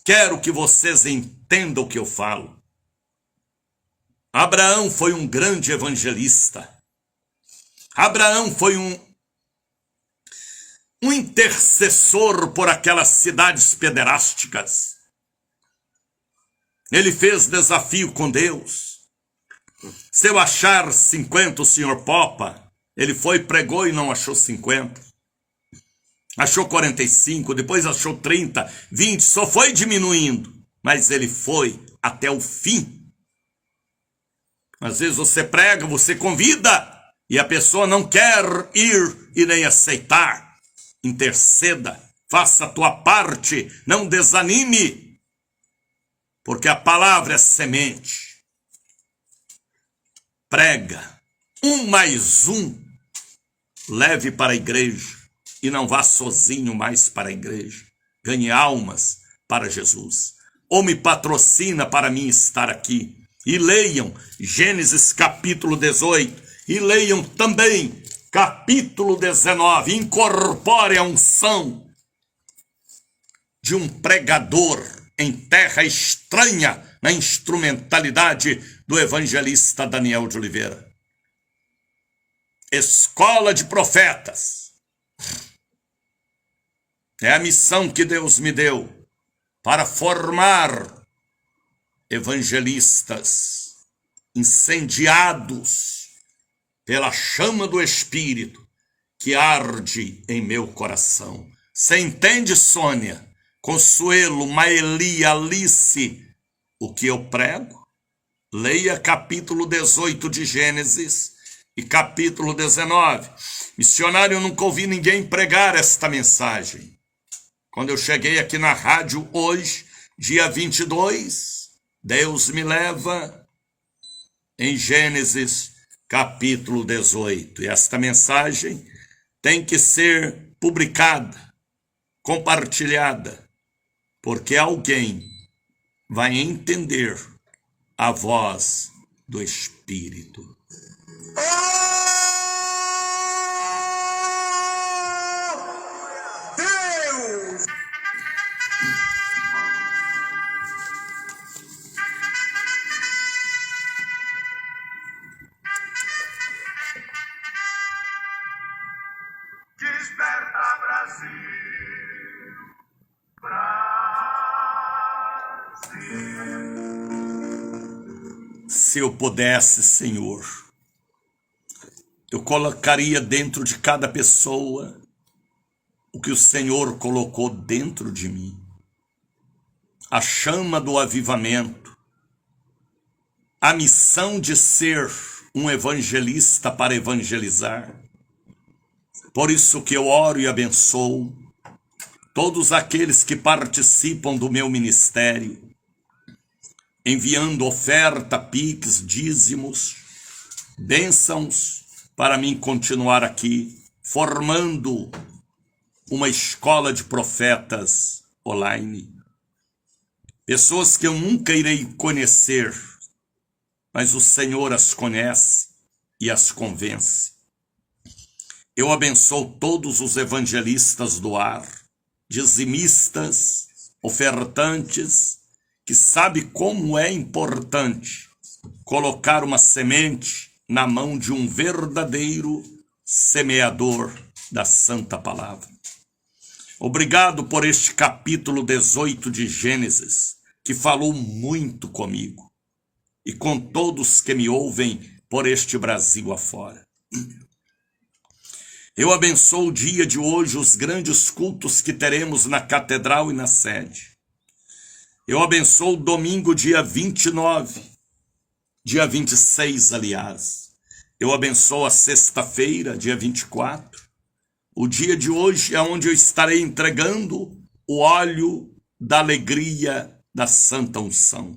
quero que vocês entendam o que eu falo. Abraão foi um grande evangelista. Abraão foi um intercessor por aquelas cidades pederásticas. Ele fez desafio com Deus. Se eu achar 50, o senhor popa. Ele foi, pregou e não achou 50. Achou 45, depois achou 30, 20, só foi diminuindo. Mas ele foi até o fim. Às vezes você prega, você convida, e a pessoa não quer ir e nem aceitar. Interceda, faça a tua parte, não desanime, porque a palavra é semente. Prega, 1 mais 1, leve para a igreja, e não vá sozinho mais para a igreja. Ganhe almas para Jesus. Ou me patrocina para mim estar aqui. E leiam Gênesis capítulo 18, e leiam também capítulo 19, incorpore a unção de um pregador em terra estranha na instrumentalidade do evangelista Daniel de Oliveira. Escola de profetas. É a missão que Deus me deu para formar evangelistas incendiados pela chama do Espírito que arde em meu coração. Você entende, Sônia? Consuelo, Maeli, Alice, o que eu prego. Leia capítulo 18 de Gênesis e capítulo 19. Missionário, eu nunca ouvi ninguém pregar esta mensagem. Quando eu cheguei aqui na rádio hoje, dia 22, Deus me leva em Gênesis capítulo 18. E esta mensagem tem que ser publicada, compartilhada, porque alguém vai entender a voz do Espírito.
Deus!
Desperta, Brasil.
Se eu pudesse, Senhor, eu colocaria dentro de cada pessoa o que o Senhor colocou dentro de mim. A chama do avivamento, a missão de ser um evangelista para evangelizar. Por isso que eu oro e abençoo todos aqueles que participam do meu ministério, enviando oferta, pix, dízimos, bênçãos, para mim continuar aqui, formando uma escola de profetas online. Pessoas que eu nunca irei conhecer, mas o Senhor as conhece e as convence. Eu abençoo todos os evangelistas do ar, dizimistas, ofertantes, que sabe como é importante colocar uma semente na mão de um verdadeiro semeador da Santa Palavra. Obrigado por este capítulo 18 de Gênesis, que falou muito comigo e com todos que me ouvem por este Brasil afora. Eu abençoo o dia de hoje, os grandes cultos que teremos na catedral e na sede. Eu abençoo o domingo, dia 29, dia 26, aliás. Eu abençoo a sexta-feira, dia 24. O dia de hoje é onde eu estarei entregando o óleo da alegria da Santa Unção.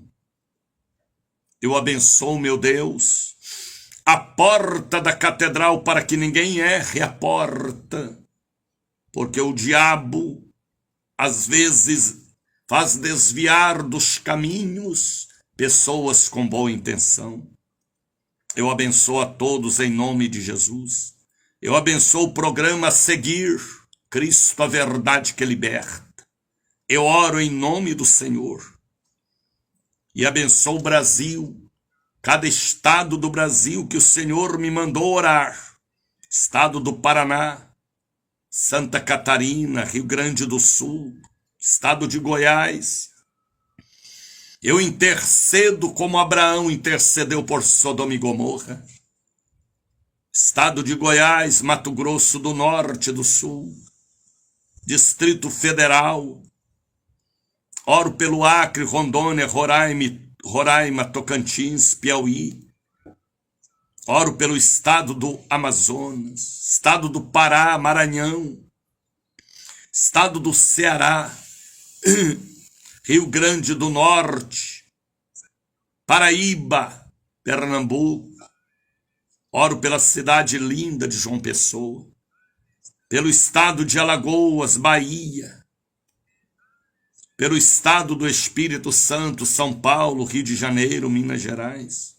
Eu abençoo, meu Deus, a porta da catedral para que ninguém erre a porta, porque o diabo, às vezes, faz desviar dos caminhos pessoas com boa intenção. Eu abençoo a todos em nome de Jesus. Eu abençoo o programa a seguir, Cristo, a verdade que liberta. Eu oro em nome do Senhor. E abençoo o Brasil, cada estado do Brasil que o Senhor me mandou orar. Estado do Paraná, Santa Catarina, Rio Grande do Sul, estado de Goiás. Eu intercedo como Abraão intercedeu por Sodoma e Gomorra. Estado de Goiás, Mato Grosso do Norte e do Sul, Distrito Federal. Oro pelo Acre, Rondônia, Roraima, Tocantins, Piauí. Oro pelo estado do Amazonas, estado do Pará, Maranhão, estado do Ceará, Rio Grande do Norte, Paraíba, Pernambuco. Oro pela cidade linda de João Pessoa, pelo estado de Alagoas, Bahia, pelo estado do Espírito Santo, São Paulo, Rio de Janeiro, Minas Gerais.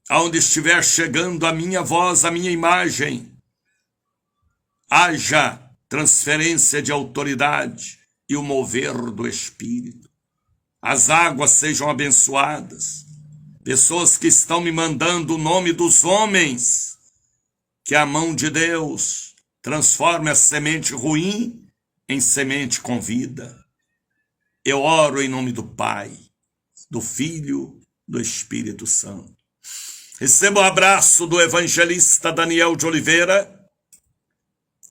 Aonde estiver chegando a minha voz, a minha imagem, haja transferência de autoridade e o mover do Espírito. As águas sejam abençoadas. Pessoas que estão me mandando o nome dos homens, que a mão de Deus transforme a semente ruim em semente com vida. Eu oro em nome do Pai, do Filho, do Espírito Santo. Receba o abraço do evangelista Daniel de Oliveira.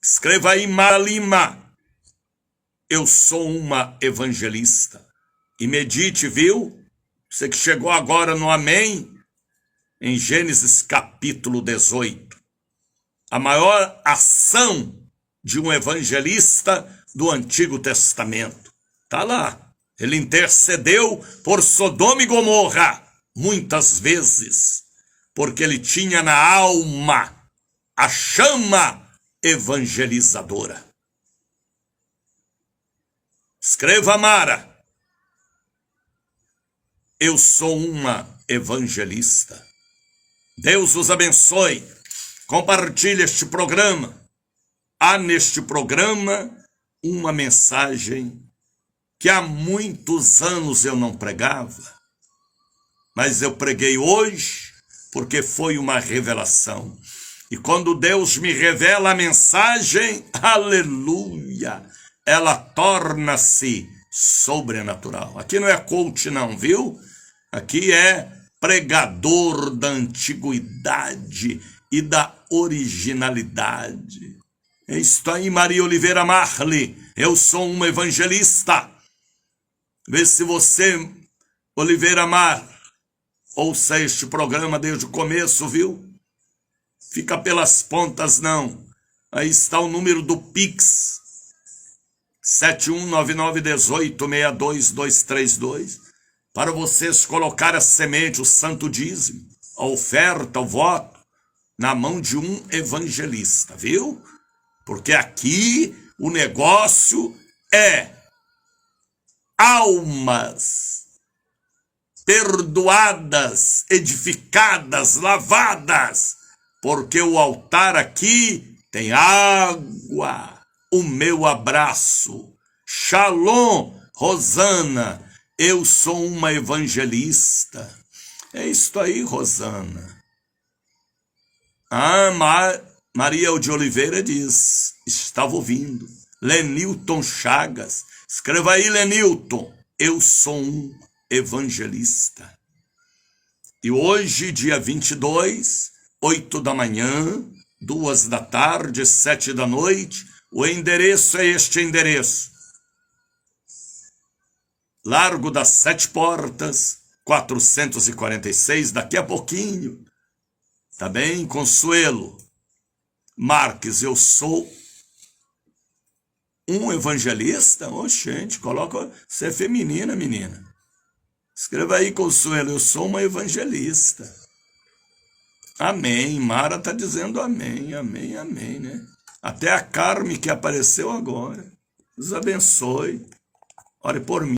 Escreva aí, Mara Lima. Eu sou uma evangelista e medite, viu? Você que chegou agora no amém, em Gênesis capítulo 18. A maior ação de um evangelista do Antigo Testamento. Tá lá. Ele intercedeu por Sodoma e Gomorra, muitas vezes, porque ele tinha na alma a chama evangelizadora. Escreva, Mara. Eu sou uma evangelista. Deus os abençoe. Compartilhe este programa. Há neste programa uma mensagem que há muitos anos eu não pregava, mas eu preguei hoje porque foi uma revelação. E quando Deus me revela a mensagem, aleluia, ela torna-se sobrenatural. Aqui não é coach não, viu? Aqui é pregador da antiguidade e da originalidade. É isso aí, Maria Oliveira Marli. Eu sou uma evangelista. Vê se você, Oliveira Mar, ouça este programa desde o começo, viu? Fica pelas pontas, não. Aí está o número do Pix. 7199186232. Para vocês colocar a semente, o santo dízimo, a oferta, o voto, na mão de um evangelista, viu? Porque aqui o negócio é almas perdoadas, edificadas, lavadas, porque o altar aqui tem água. O meu abraço. Shalom, Rosana. Eu sou uma evangelista. É isso aí, Rosana. Maria de Oliveira diz, estava ouvindo. Lenilton Chagas. Escreva aí, Lenilton. Eu sou um evangelista. E hoje, dia 22, 8 da manhã, 2 da tarde, 7 da noite, o endereço é este endereço. Largo das 7 Portas, 446, daqui a pouquinho. Tá bem? Consuelo Marques, eu sou um evangelista? Ô, gente, coloca, você é feminina, menina. Escreva aí, Consuelo, eu sou uma evangelista. Amém. Mara está dizendo amém, amém, amém, né? Até a Carme que apareceu agora. Deus abençoe. Ore por mim.